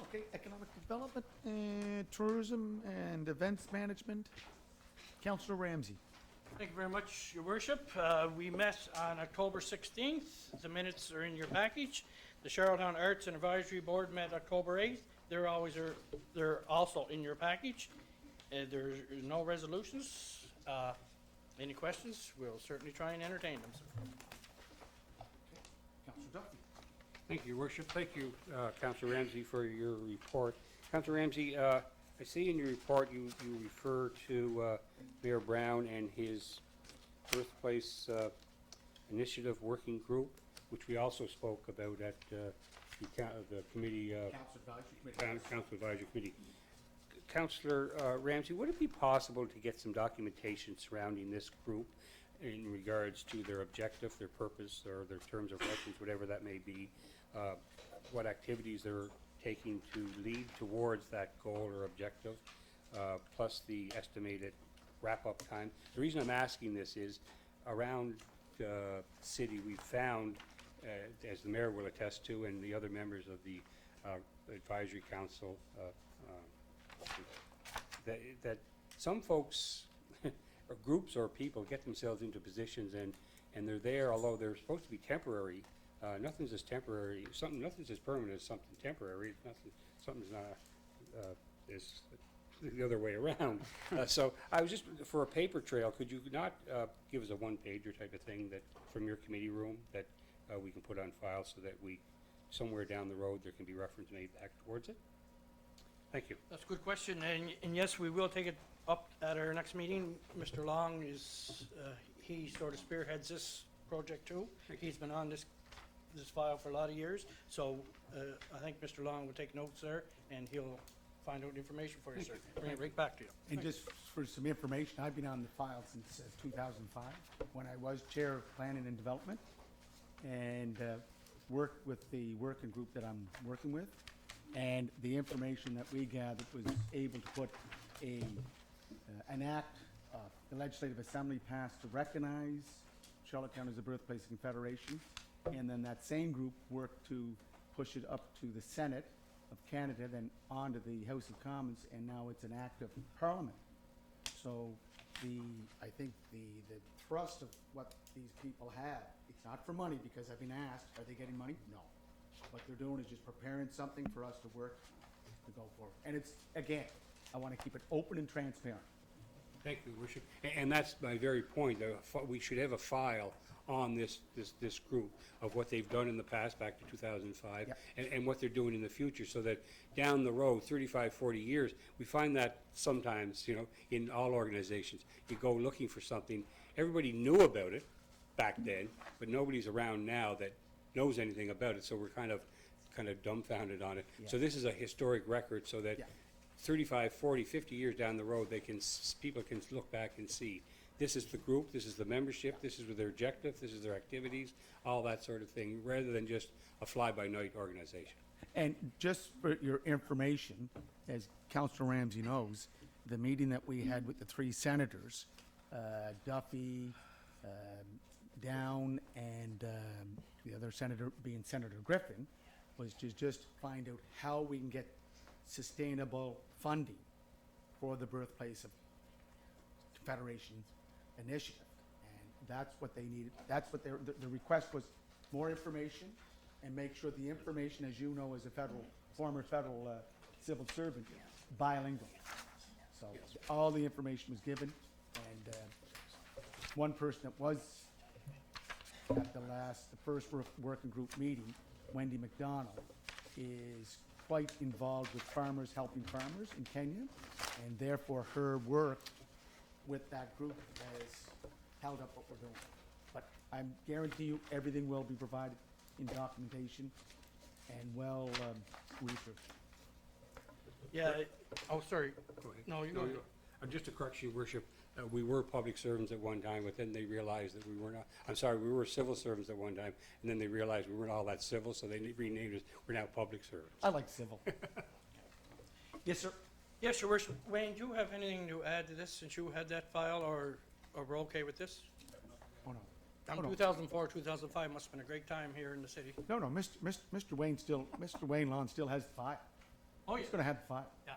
Okay, economic development, tourism and events management. Councillor Ramsey. Thank you very much, Your Worship. We met on October 16th. The minutes are in your package. The Charlottetown Arts and Advisory Board met October 8th. They're also in your package. There's no resolutions. Any questions? We'll certainly try and entertain them, sir. Councillor Duffy. Thank you, Your Worship. Thank you, Councillor Ramsey, for your report. Councillor Ramsey, I see in your report you refer to Mayor Brown and his Birthplace Initiative Working Group, which we also spoke about at the committee, Council Advisory Committee. Council Advisory Committee. Councillor Ramsey, would it be possible to get some documentation surrounding this group in regards to their objective, their purpose, or their terms of reference, whatever that may be, what activities they're taking to lead towards that goal or objective, plus the estimated wrap-up time? The reason I'm asking this is, around the city, we've found, as the mayor will attest to, and the other members of the advisory council, that some folks, or groups or people, get themselves into positions and they're there, although they're supposed to be temporary. Nothing's as temporary, nothing's as permanent as something temporary. Something's not, is the other way around. So I was just, for a paper trail, could you not give us a one-pager type of thing that, from your committee room, that we can put on file so that we, somewhere down the road, there can be reference made back towards it? Thank you. That's a good question, and yes, we will take it up at our next meeting. Mr. Long is, he sort of spearheads this project too. He's been on this file for a lot of years, so I think Mr. Long will take notes there, and he'll find out information for you, sir. Bring it right back to you. And just for some information, I've been on the file since 2005, when I was Chair of Planning and Development, and worked with the working group that I'm working with. And the information that we gathered was able to put an act, the Legislative Assembly passed to recognize Charlottetown as a birthplace of Confederation. And then that same group worked to push it up to the Senate of Canada, then on to the House of Commons, and now it's an act of Parliament. So I think the thrust of what these people have, it's not for money, because I've been asked, are they getting money? No. What they're doing is just preparing something for us to work to go forward. And it's, again, I want to keep it open and transparent. Thank you, Your Worship. And that's my very point. We should have a file on this group of what they've done in the past, back to 2005, Yep. and what they're doing in the future, so that down the road, 35, 40 years, we find that sometimes, in all organizations, you go looking for something, everybody knew about it back then, but nobody's around now that knows anything about it, so we're kind of dumbfounded on it. Yeah. So this is a historic record, so that Yeah. 35, 40, 50 years down the road, people can look back and see, this is the group, this is the membership, this is their objective, this is their activities, all that sort of thing, rather than just a fly-by-night organization. And just for your information, as Councilor Ramsey knows, the meeting that we had with the three senators, Duffy, Down, and the other senator being Senator Griffin, was to just find out how we can get sustainable funding for the Birthplace of Confederation initiative. And that's what they needed, that's what the request was, more information, and make sure the information, as you know, as a federal former federal civil servant, bilingual. So all the information was given, and one person that was at the first working group meeting, Wendy McDonald, is quite involved with farmers, helping farmers in Kenya, and therefore her work with that group has held up what we're doing. But I guarantee you, everything will be provided in documentation and well researched. Yeah, oh, sorry. No, you go ahead. Just to correct you, Worship, we were public servants at one time, but then they realized that we were not, I'm sorry, we were civil servants at one time, and then they realized we weren't all that civil, so they renamed us, we're now public servants. I like civil. Yes, sir. Yes, Your Worship. Wayne, do you have anything to add to this, since you had that file, or we're okay with this? Oh, no. From Oh, no. 2004, 2005 must have been a great time here in the city. No, Mr. Mr. Wayne Lawn still has the file. Oh, He's yeah. gonna have the file. Yeah.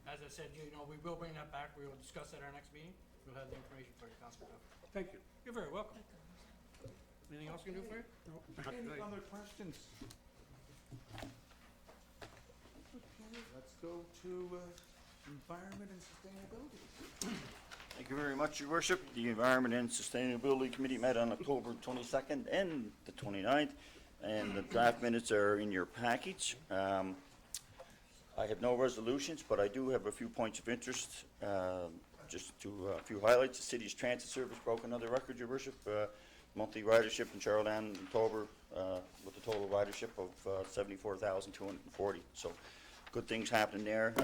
As I said, you know, we will bring that back. We will discuss at our next meeting. We'll have the information for you, Councilor Duff. Thank you. You're very welcome. Anything else we can do for you? Any other questions? Okay, let's go to environment and sustainability. Thank you very much, Your Worship. The Environment and Sustainability Committee met on October 22nd and the 29th, and the draft minutes are in your package. I have no resolutions, but I do have a few points of interest. Just to a few highlights. The city's transit service broke another record, Your Worship. Monthly ridership in Charlottetown in October with a total ridership of 74,240. So good things happening there.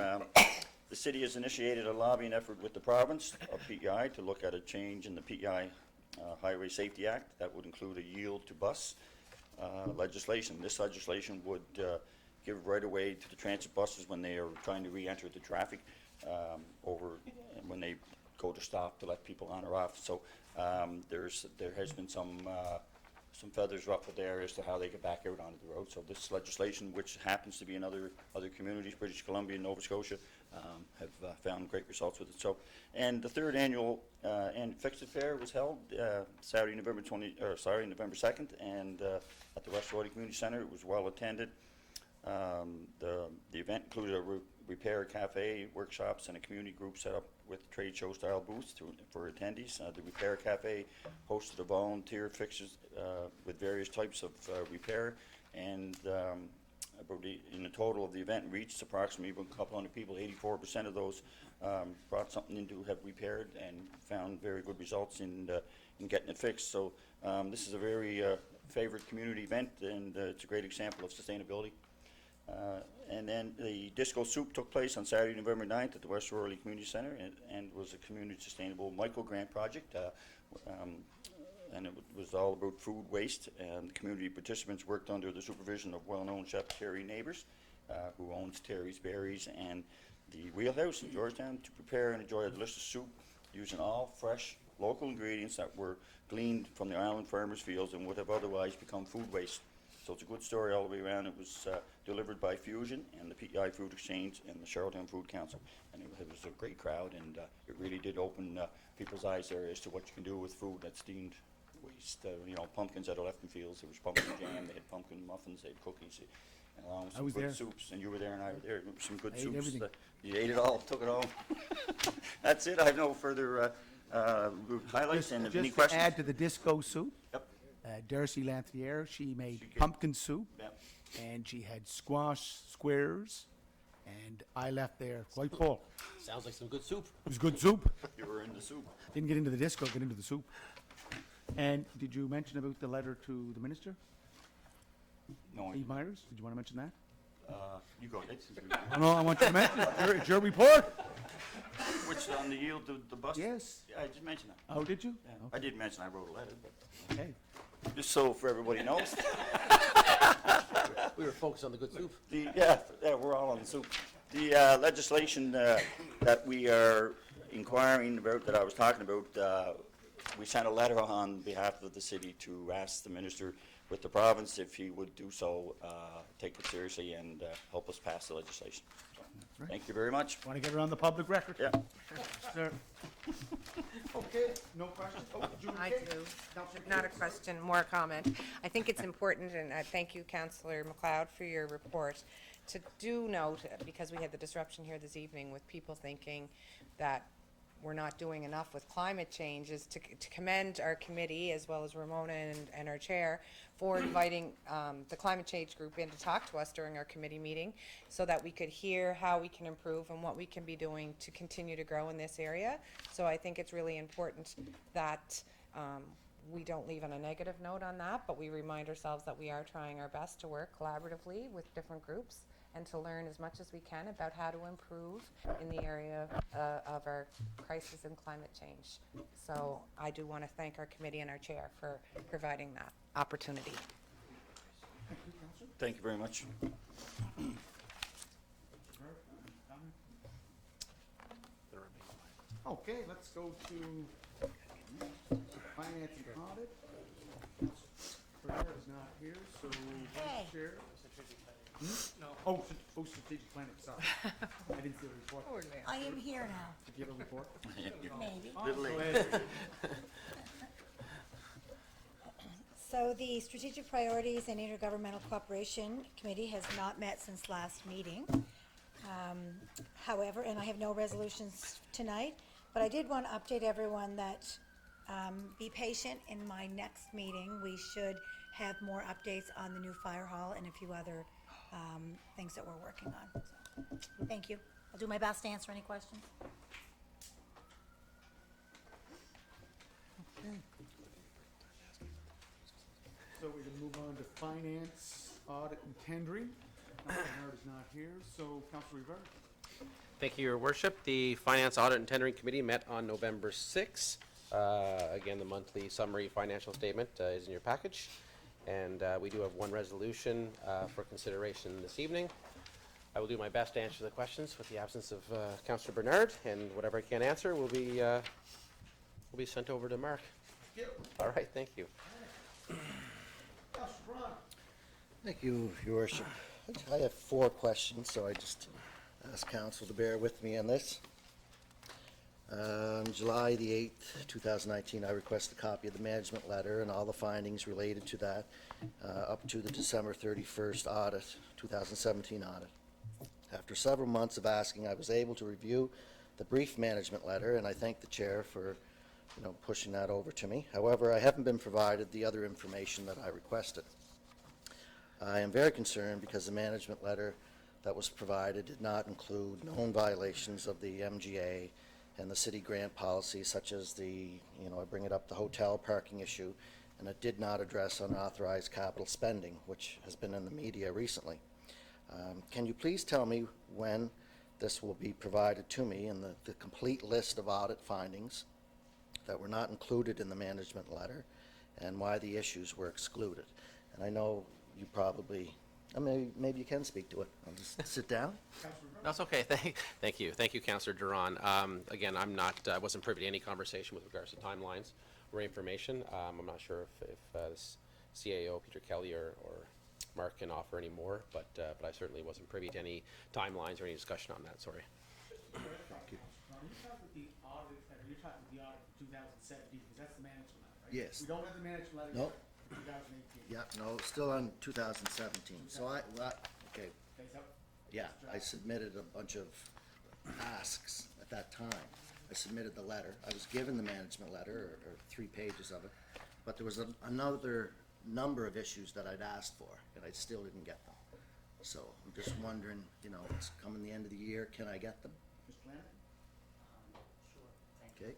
The city has initiated a lobbying effort with the province of PEI to look at a change in the PEI Highway Safety Act that would include a yield to bus legislation. This legislation would give right of way to the transit buses when they are trying to re-enter the traffic when they go to stop to let people on or off. So there has been some feathers ruffled there as to how they get back out onto the road. So this legislation, which happens to be in other communities, British Columbia and Nova Scotia, have found great results with it. So, and the third annual Fix It Fair was held Saturday, November 2nd, and at the West Royalty Community Center. It was well attended. The event included a repair cafe, workshops, and a community group set up with trade show style booths for attendees. The repair cafe hosted a volunteer fixes with various types of repair, and in the total of the event reached approximately a couple hundred people. 84% of those brought something in to have repaired and found very good results in getting it fixed. So this is a very favorite community event, and it's a great example of sustainability. And then the Disco Soup took place on Saturday, November 9th at the West Royalty Community Center, and was a community sustainable micro-grant project. And it was all about food waste. And the community participants worked under the supervision of well-known chef Terry Neighbors, who owns Terry's Berries and the Wheelhouse in Georgetown, to prepare and enjoy a delicious soup using all fresh, local ingredients that were gleaned from the island farmers' fields and would have otherwise become food waste. So it's a good story all the way around. It was delivered by Fusion and the PEI Food Exchange and the Charlottetown Food Council. And it was a great crowd, and it really did open people's eyes there as to what you can do with food that's deemed waste. Pumpkins that are left in fields. There was pumpkin jam, they had pumpkin muffins, they had cookies, and along with I some was good there. soups. And you were there and I were there. Some good I ate soups. everything. You ate it all, took it all. That's it. I have no further highlights. And if any Just to questions? add to the Disco Soup, Yep. Darcy Lanthier, she made did. pumpkin soup, Yep. and she had squash squares, and I left there quite full. Sounds like some good soup. It was good soup. You were in the soup. Didn't get into the disco, get into the soup. And did you mention about the letter to the minister, No, Eve Myers? Did you want to mention that? you go ahead. Oh, no, I want you to mention it. It's your report. Which on the yield to the bus? Yes. Yeah, I did mention that. Oh, did you? Yeah. I did mention I wrote a letter, but Okay. just so for everybody knows. We were focused on the good soup. Yeah, we're all on the soup. The legislation that we are inquiring about, that I was talking about, we sent a letter on behalf of the city to ask the minister with the province if he would do so, take it seriously and help us pass the legislation. So, right. thank you very much. Want to get it on the public record? Yeah. Sir. Okay, no questions? Oh, did you I indicate? do. Not a question, more a comment. I think it's important, and I thank you, Councillor MacLeod, for your report. to do note, because we had the disruption here this evening with people thinking that we're not doing enough with climate change, is to commend our committee, as well as Ramona and our chair, for inviting the climate change group in to talk to us during our committee meeting, so that we could hear how we can improve and what we can be doing to continue to grow in this area. So I think it's really important that we don't leave on a negative note on that, but we remind ourselves that we are trying our best to work collaboratively with different groups and to learn as much as we can about how to improve in the area of our crisis in climate change. So I do want to thank our committee and our chair for providing that opportunity. Thank you very much. Okay, let's go to finance and audit. Bernard is not here, so Hey. Vice Chair. No. Oh, strategic planning, sorry. I didn't see the report. I am here now, Did you have a report? maybe. Little Go late. ahead. So the Strategic Priorities and Intergovernmental Cooperation Committee has not met since last meeting. However, and I have no resolutions tonight, but I did want to update everyone that be patient. In my next meeting, we should have more updates on the new fire hall and a few other things that we're working on. So, thank you. I'll do my best to answer any questions. So we're gonna move on to finance, audit, and tendering. Bernard is not here, so Councilor Rivera. Thank you, Your Worship. The Finance, Audit, and Tendering Committee met on November 6th. Again, the monthly summary financial statement is in your package. And we do have one resolution for consideration this evening. I will do my best to answer the questions with the absence of Councillor Bernard, and whatever I can't answer will be sent over to Mark. All right, thank you. Councilor Braun. Thank you, Your Worship. I have 4 questions, so I just ask council to bear with me on this. July the 8th, 2019, I request a copy of the management letter and all the findings related to that up to the December 31st audit, 2017 audit. After several months of asking, I was able to review the brief management letter, and I thank the chair for pushing that over to me. However, I haven't been provided the other information that I requested. I am very concerned because the management letter that was provided did not include known violations of the MGA and the city grant policy, such as the hotel parking issue, and it did not address unauthorized capital spending, which has been in the media recently. Can you please tell me when this will be provided to me, and the complete list of audit findings that were not included in the management letter, and why the issues were excluded? And I know you probably, maybe you can speak to it. I'll just sit down. That's okay. Thank you. Thank you, Councillor Duran. Again, I wasn't privy to any conversation with regards to timelines or information. I'm not sure if this CAO, Peter Kelly, or Mark can offer any more, but I certainly wasn't privy to any timelines or any discussion on that. Sorry. Thank you. Are you talking with the audit, you're talking with the audit for 2017, because that's the management letter, right? Yes. We don't have the management letter Nope. yet for 2018. Yeah, no, still on 2017. So okay, Okay, so yeah, I submitted a bunch of asks at that time. I submitted the letter. I was given the management letter, or 3 pages of it, but there was another number of issues that I'd asked for, and I still didn't get them. So I'm just wondering, it's coming the end of the year, can I get them? Mr. Flanagan? Okay.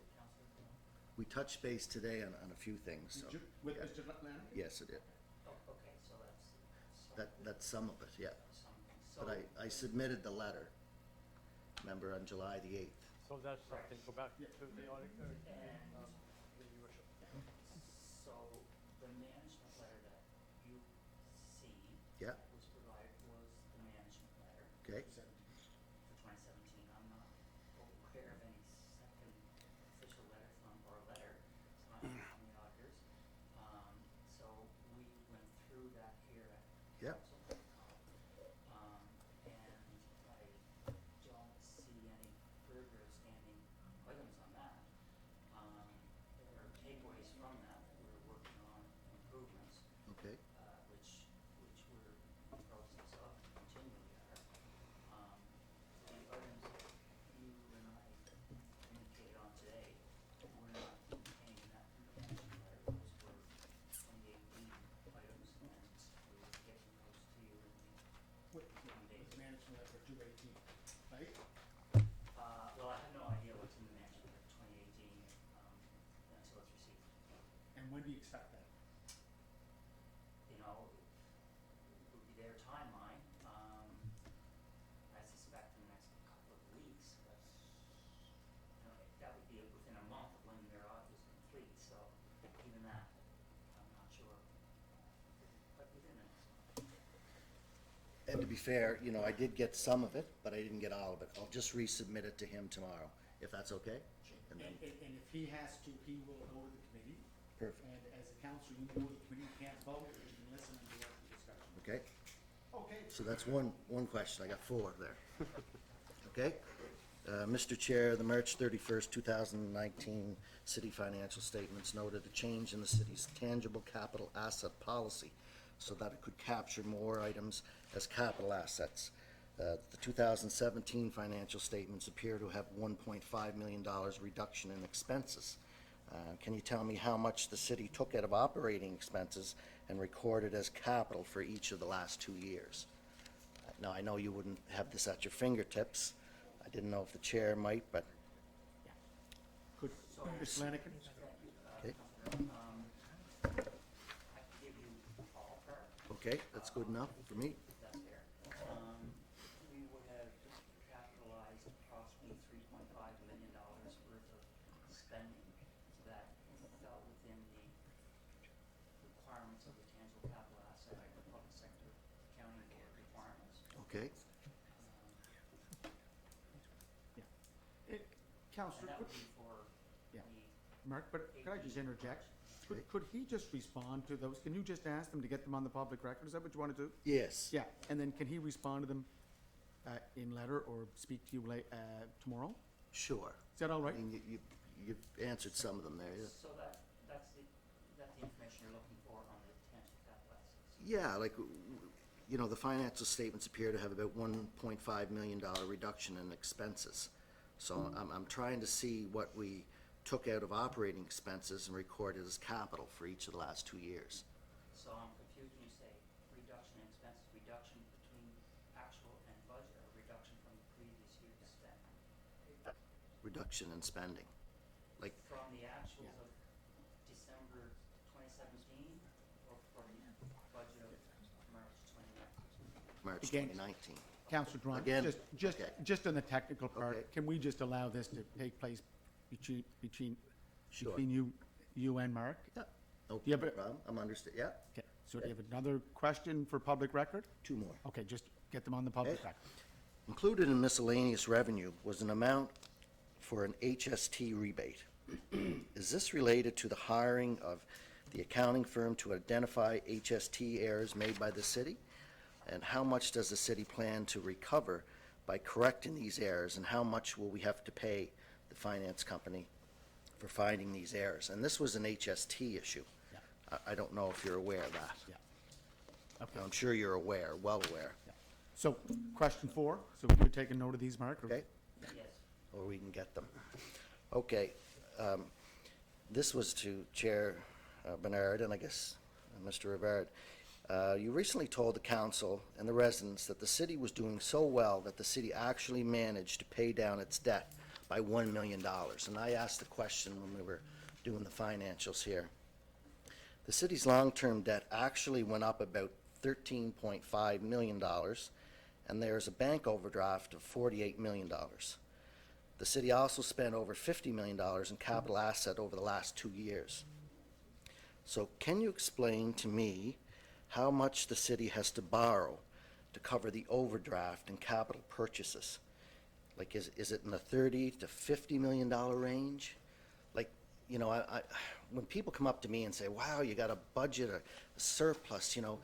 We touched base today on a few things, so. Did you, with yeah. Mr. Flanagan? Yes, it did. Okay, so that's. That's some of it, yeah. So, But I submitted the letter, remember, on July the 8th. So that's something, go back to the audit, Your Worship. so the management letter that you see Yeah, was provided was the management letter okay, for 2017. I'm not aware of any second official letter or letter from the auditors. So we went through that here at yeah, council. And I don't see any further outstanding items on that. There are takeaways from that. We're working on improvements, okay, which we're we expect that? You know, it would be their timeline. I suspect in the next couple of weeks, but, you know, that would be within a month of when their audit was complete, so even that, I'm not sure. But within the next month. And to be fair, you know, I did get some of it, but I didn't get all of it. I'll just resubmit it to him tomorrow, if that's okay? And then, And if he has to, he will go to the committee. perfect, And as a council, you go to the committee, you can't vote, but you can listen and direct the discussion. okay? Okay. So that's one question. I got four there. Okay? Mr. Chair, the March 31st, 2019 city financial statements noted a change in the city's tangible capital asset policy so that it could capture more items as capital assets. The 2017 financial statements appear to have $1.5 million reduction in expenses. Can you tell me how much the city took out of operating expenses and recorded as capital for each of the last 2 years? Now, I know you wouldn't have this at your fingertips. I didn't know if the chair might, but, Good. Mr. Flanagan? okay, I can give you a ballpark. okay, that's good enough for me. That's fair. We would have capitalized approximately $3.5 million worth of spending that fell within the requirements of the tangible capital asset and the public sector accounting board requirements. Okay, And Counselor, that could, would be for Yeah. the, Mark, but could I just interject? Okay. Could he just respond to those? Can you just ask them to get them on the public record? Is that what you want to do? yes. Yeah, and then can he respond to them in letter or speak to you tomorrow? Sure. Is that all I right? mean, you've answered some of them there, yeah. so that's the information you're looking for on the tangible capital assets. Yeah, like, you know, the financial statements appear to have about $1.5 million reduction in expenses. So I'm trying to see what we took out of operating expenses and recorded as capital for each of the last 2 years. So I'm confused when you say reduction in expenses, reduction between actual and budget, or reduction from the previous year's spending? Reduction in spending, like, From the actuals of December 2017, or from the budget of March 2019? March Again, 2019. Counselor Drawn, Again, just, okay. just on the technical part, Okay. can we just allow this to take place between Sure. you and Mark? Yeah, no you have a- problem, I'm understood, yeah, Okay, so do you have another question for public record? 2 more. Okay, just get them on the public Okay. record. Included in miscellaneous revenue was an amount for an HST rebate. Is this related to the hiring of the accounting firm to identify HST errors made by the city? And how much does the city plan to recover by correcting these errors? And how much will we have to pay the finance company for finding these errors? And this was an HST issue. Yeah. I don't know if you're aware of that. Yeah. Okay. I'm sure you're aware, well aware, So, question 4, so you're taking note of these, Mark? or- okay? Yes. Or we can get them. Okay, this was to Chair Bernard and I guess Mr. Rivard. You recently told the council and the residents that the city was doing so well that the city actually managed to pay down its debt by $1 million. And I asked the question when we were doing the financials here. The city's long-term debt actually went up about $13.5 million, and there's a bank overdraft of $48 million. The city also spent over $50 million in capital asset over the last 2 years. So can you explain to me how much the city has to borrow to cover the overdraft and capital purchases? Like, is it in the $30 to $50 million range? Like, you know, I when people come up to me and say, wow, you got a budget, a surplus, you know,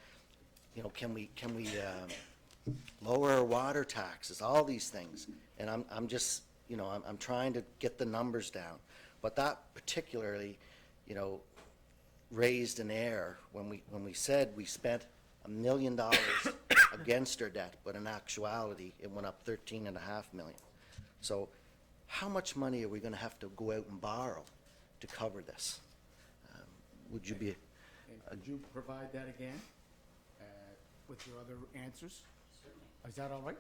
can we lower our water taxes, all these things. And I'm just, you know, I'm trying to get the numbers down. But that particularly, you know, raised an error when we said we spent $1 million against our debt, but in actuality, it went up $13.5 million. So how much money are we gonna have to go out and borrow to cover this? Would you be, And could you provide that again with your other answers? Certainly. Is that all right?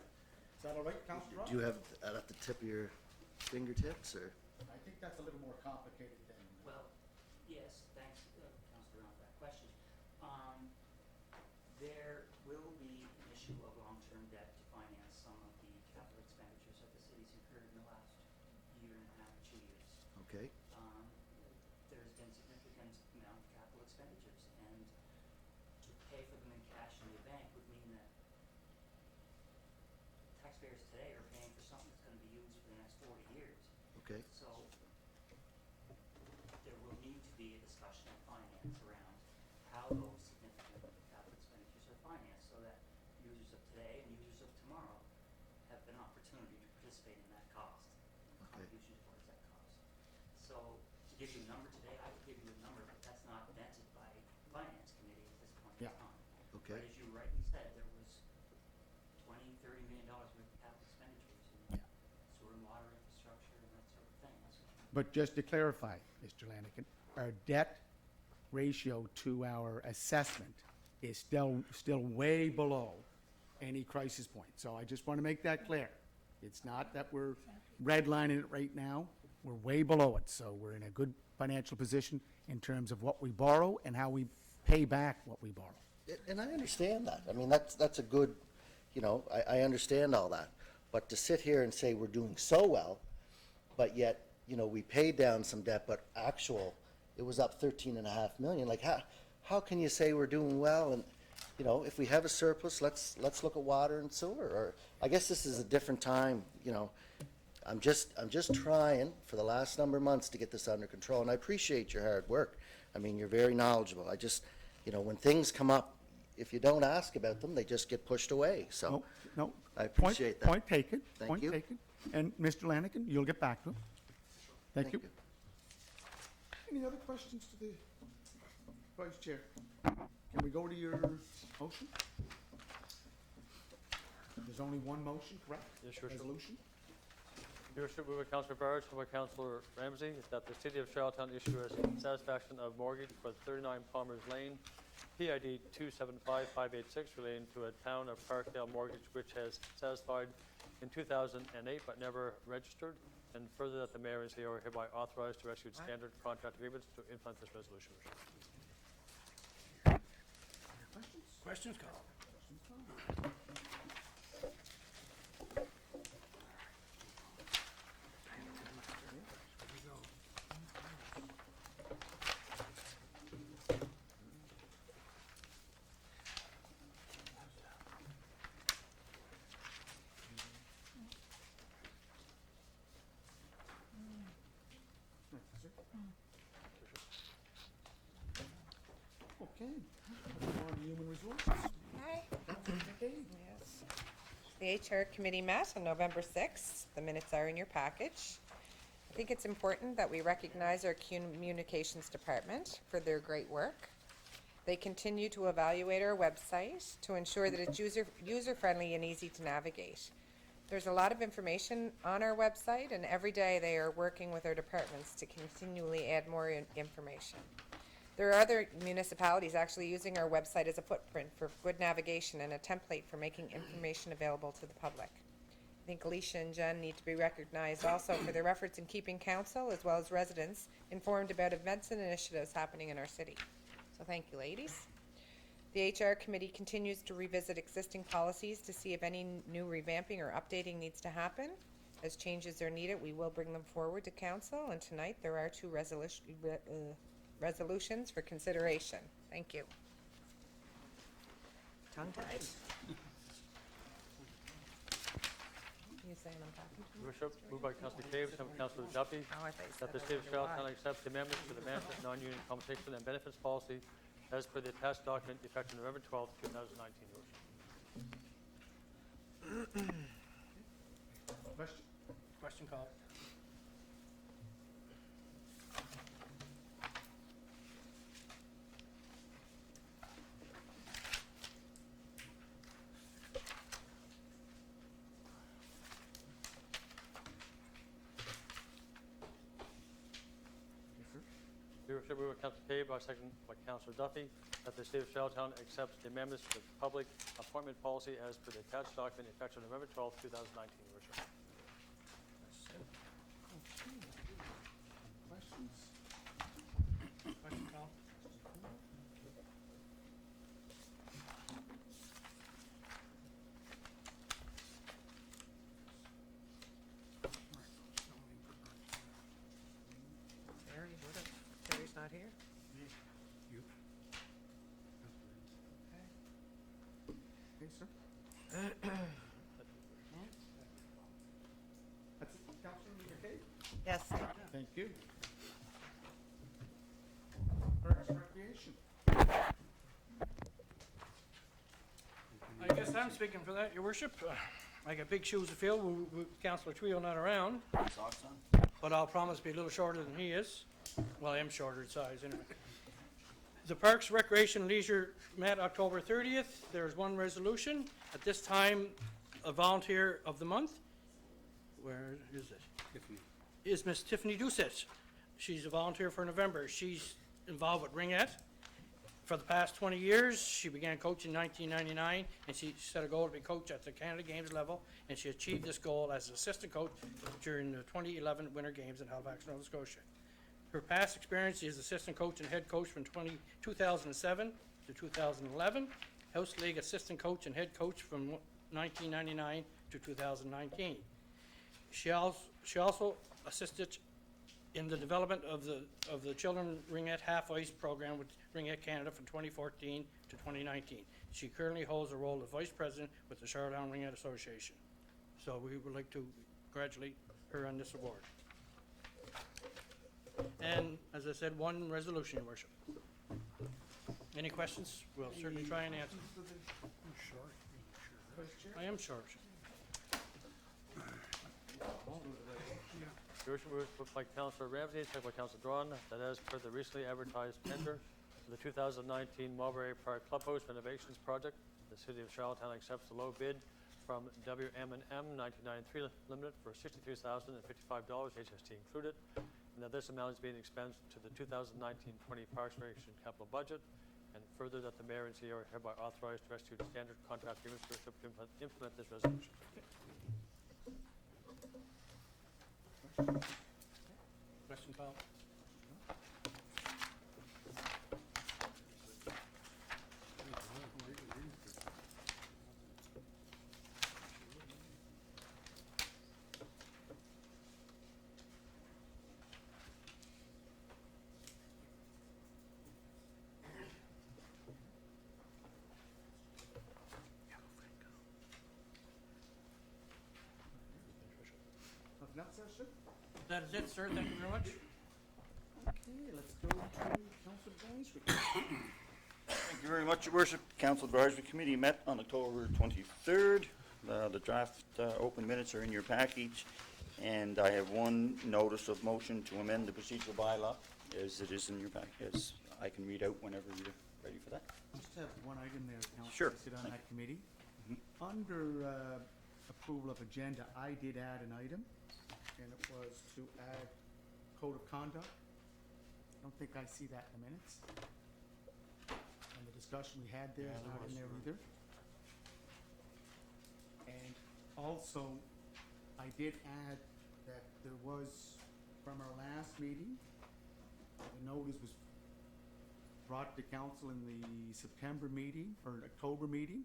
Is that all right, Councilor Ross? do you have that at the tip of your fingertips, or? I think that's a little more complicated than. Well, yes, thanks, Councilor question. There will be an issue of long-term debt to finance some of the capital expenditures that the city's incurred in the last year and a half, 2 years. Okay, There's been significant amount of capital expenditures, and to pay for them in cash in the bank would mean that taxpayers today are paying for something that's gonna be used for the next 40 years. okay. So there will need to be a discussion of finance around how those significant capital expenditures are financed, so that users of today and users of tomorrow have an opportunity to participate in that cost, and Okay. contribution towards that cost. So to give you a number today, I would give you a number, but that's not vetted by finance committee at this point in Yeah. time. Okay. But as you rightly said, there was $20-30 million worth of capital expenditures in sewer and water infrastructure and that sort of thing. That's what But just to clarify, Mr. Lanigan, our debt ratio to our assessment is still way below any crisis point. So I just want to make that clear. It's not that we're redlining it right now. We're way below it. So we're in a good financial position in terms of what we borrow and how we pay back what we borrow. And I understand that. I mean, that's a good, you know, I understand all that. But to sit here and say we're doing so well, but yet, you know, we paid down some debt, but it was up 13.5 million. Like, how can you say we're doing well? And, you know, if we have a surplus, let's look at water and sewer. Or, I guess this is a different time, you know. I'm just trying for the last number of months to get this under control, and I appreciate your hard work. I mean, you're very knowledgeable. I just, you know, when things come up, if you don't ask about them, they just get pushed away, so. No. I appreciate that. Point taken. Thank Point you. taken. And Mr. Lanigan, you'll get back to him. Thank you. Any other questions to the Vice Chair? Can we go to your motion? There's only one motion, correct? Yes, sure. Resolution? Your worship, moved by Councillor Barrett, second by Councillor Ramsey, that the city of Charlottetown issue a satisfaction of mortgage for 39 Palmer's Lane, PID 275586, relating to a town of Parkdale mortgage which has satisfied in 2008 but never registered, and further that the mayor is hereby authorized to execute standard contract agreements to implement this resolution. Questions, Carl? Okay. On Human Resources. Hi. Yes. The HR committee met on November 6th. The minutes are in your package. I think it's important that we recognize our communications department for their great work. They continue to evaluate our website to ensure that it's user-friendly and easy to navigate. There's a lot of information on our website, and every day they are working with our departments to continually add more information. There are other municipalities actually using our website as a footprint for good navigation and a template for making information available to the public. I think Alicia and Jen need to be recognized also for their efforts in keeping council as well as residents informed about events and initiatives happening in our city. So thank you, ladies. The HR committee continues to revisit existing policies to see if any new revamping or updating needs to happen. As changes are needed, we will bring them forward to council, and tonight there are two resolutions for consideration. Thank you. Tongue-tied. You saying I'm talking to Your worship, moved by Councillor Cave, second by Councillor Duffy, Oh, I thought you that the said city of I don't know Charlottetown why. accepts the amendments to the management, non-union compensation and benefits policy as per the attached document effective November 12th, 2019. Your worship. Question? Question, Carl? Your worship, moved by Councillor Cave, second by Councillor Duffy, that the city of Charlottetown accepts the amendments to the public appointment policy as per the attached document effective November 12th, 2019. Your worship. Questions? Question, Carl? here. You? Okay, sir. That's it, Councilor McCabe? Yes. Thank you. Parks and Recreation. I guess I'm speaking for that, your worship. I got big shoes to fill with Councillor Trio not around, Socks on? but I'll promise to be a little shorter than he is. Well, I am shorter in size anyway. The Parks, Recreation, and Leisure met October 30th. There's one resolution. At this time, a volunteer of the month, where is it? Tiffany. Is Miss Tiffany Doucette. She's a volunteer for November. She's involved with Ringette for the past 20 years. She began coaching in 1999, and she set a goal to be coach at the Canada Games level, and she achieved this goal as an assistant coach during the 2011 Winter Games in Halifax, Nova Scotia. Her past experience is assistant coach and head coach from 2007 to 2011, House League assistant coach and head coach from 1999 to 2019. She also assisted in the development of the Children Ringette Half Ice program with Ringette Canada from 2014 to 2019. She currently holds the role of vice president with the Charlottetown Ringette Association. So we would like to congratulate her on this award. And as I said, one resolution, Your Worship. Any questions? We'll certainly try and answer. I am short. Your worship, moved by Councillor Ramsey, second by Councillor Drawn, that as per the recently advertised tender for the 2019 Mulberry Park Clubhouse renovations project, the city of Charlottetown accepts the low bid from WM&M 1993 Limited for $63,055, HST included, and that this amount is being expensed to the 2019-20 Parks and Recreation capital budget, and further that the mayor and CEO are hereby authorized to execute standard contract agreements to implement this resolution. Question, Paul? Nothing else, sir? That is it, sir. Thank you very much. Okay, let's go to Council Advisory. Thank you very much, Your Worship. Council Advisory Committee met on October 23rd. The draft open minutes are in your package, and I have one notice of motion to amend the procedural bylaw as it is in your package. As I can read out whenever you're ready for that. Just have one item there, Council. Sure. I sit on Thank that committee. Under approval of agenda, I did add an item, and it was to add code of conduct. I don't think I see that in the minutes. And the discussion we had there is not in there either. And also, I did add that there was, from our last meeting, the notice was brought to council in the September meeting, or October meeting,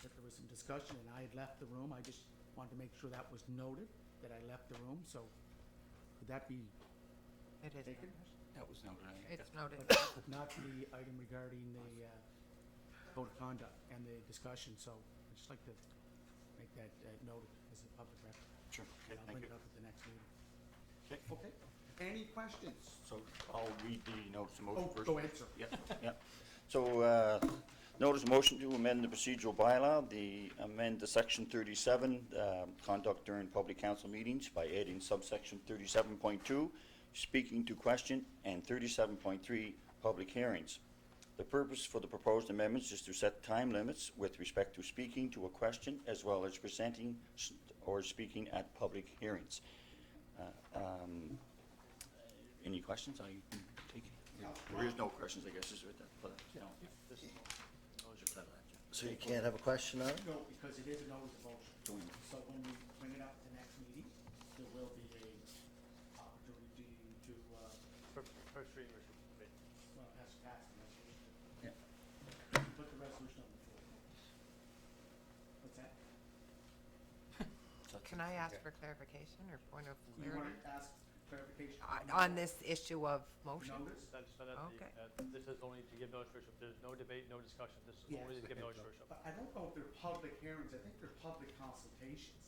that there was some discussion, and I had left the room. I just wanted to make sure that was noted, that I left the room, so could that be It is taken? noted. That was noted. It's noted. But not the item regarding the code of conduct and the discussion, so I'd just like to make that noted as a public record. Sure. And I'll Thank bring you. it up at the next meeting. Okay. Okay, any questions? So I'll read the notice of motion Oh, first. go ahead, sir. Yeah, yeah. So, notice of motion to amend the procedural bylaw, amend the section 37, conduct during public council meetings by adding subsection 37.2, speaking to question, and 37.3, public hearings. The purpose for the proposed amendments is to set time limits with respect to speaking to a question as well as presenting or speaking at public hearings. Any questions? I can take it. There is no questions, I guess, is with that. But, no. So you can't have a question on it? No, because it is a notice of motion. So when we bring it up at the next meeting, there will be a opportunity to, First reading, Your Worship. well, it has to pass the resolution. Yeah. Put the resolution on the floor. What's that? Can I ask for clarification or point of You want clarity? to ask clarification? On this issue of motion? Notice? Okay. This is only to give notice, Your Worship. There's no debate, no discussion. This is only to give notice, Your Worship. But I don't know if they're public hearings, I think they're public consultations.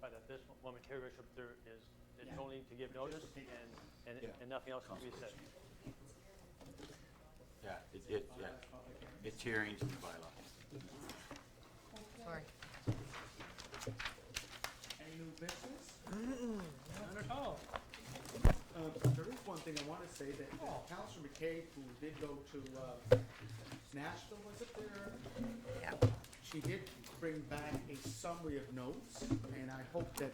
But at this moment here, Your Worship, it's Yeah. only to give notice and nothing else can be said. Yeah, it's hearings in the bylaw. Sorry. Any new business? None at all. There is one thing I want to say, that Councilor McCabe, who did go to Nashville, was it there? Yeah. She did bring back a summary of notes, and I hope that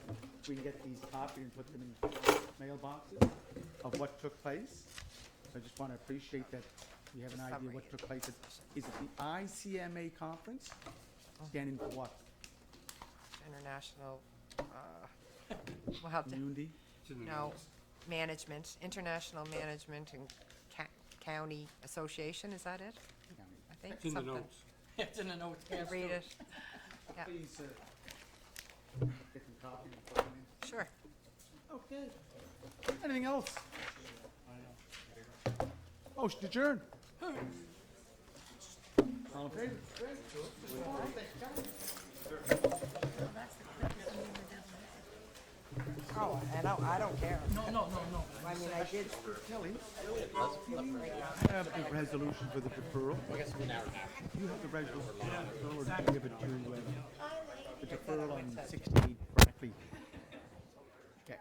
we can get these copied and put them in mailboxes of what took place. I just want to appreciate that we have an idea Summary. what took place. Is it the ICMA conference? Standing for what? International, we'll have to, Community? no, management, International Management and County Association, is that it? I think It's in the something. notes. It's in the notes. Can you read it? Yeah, Please, get them copied and put them in. sure. Okay. Anything else? Motion to adjourn. All in favor? Oh, I don't care. No. I mean, I did, Kelly, I have a resolution for the deferral. I guess we're now. You have the resolution, or do you give it to, the deferral on 16 Brackley? Okay.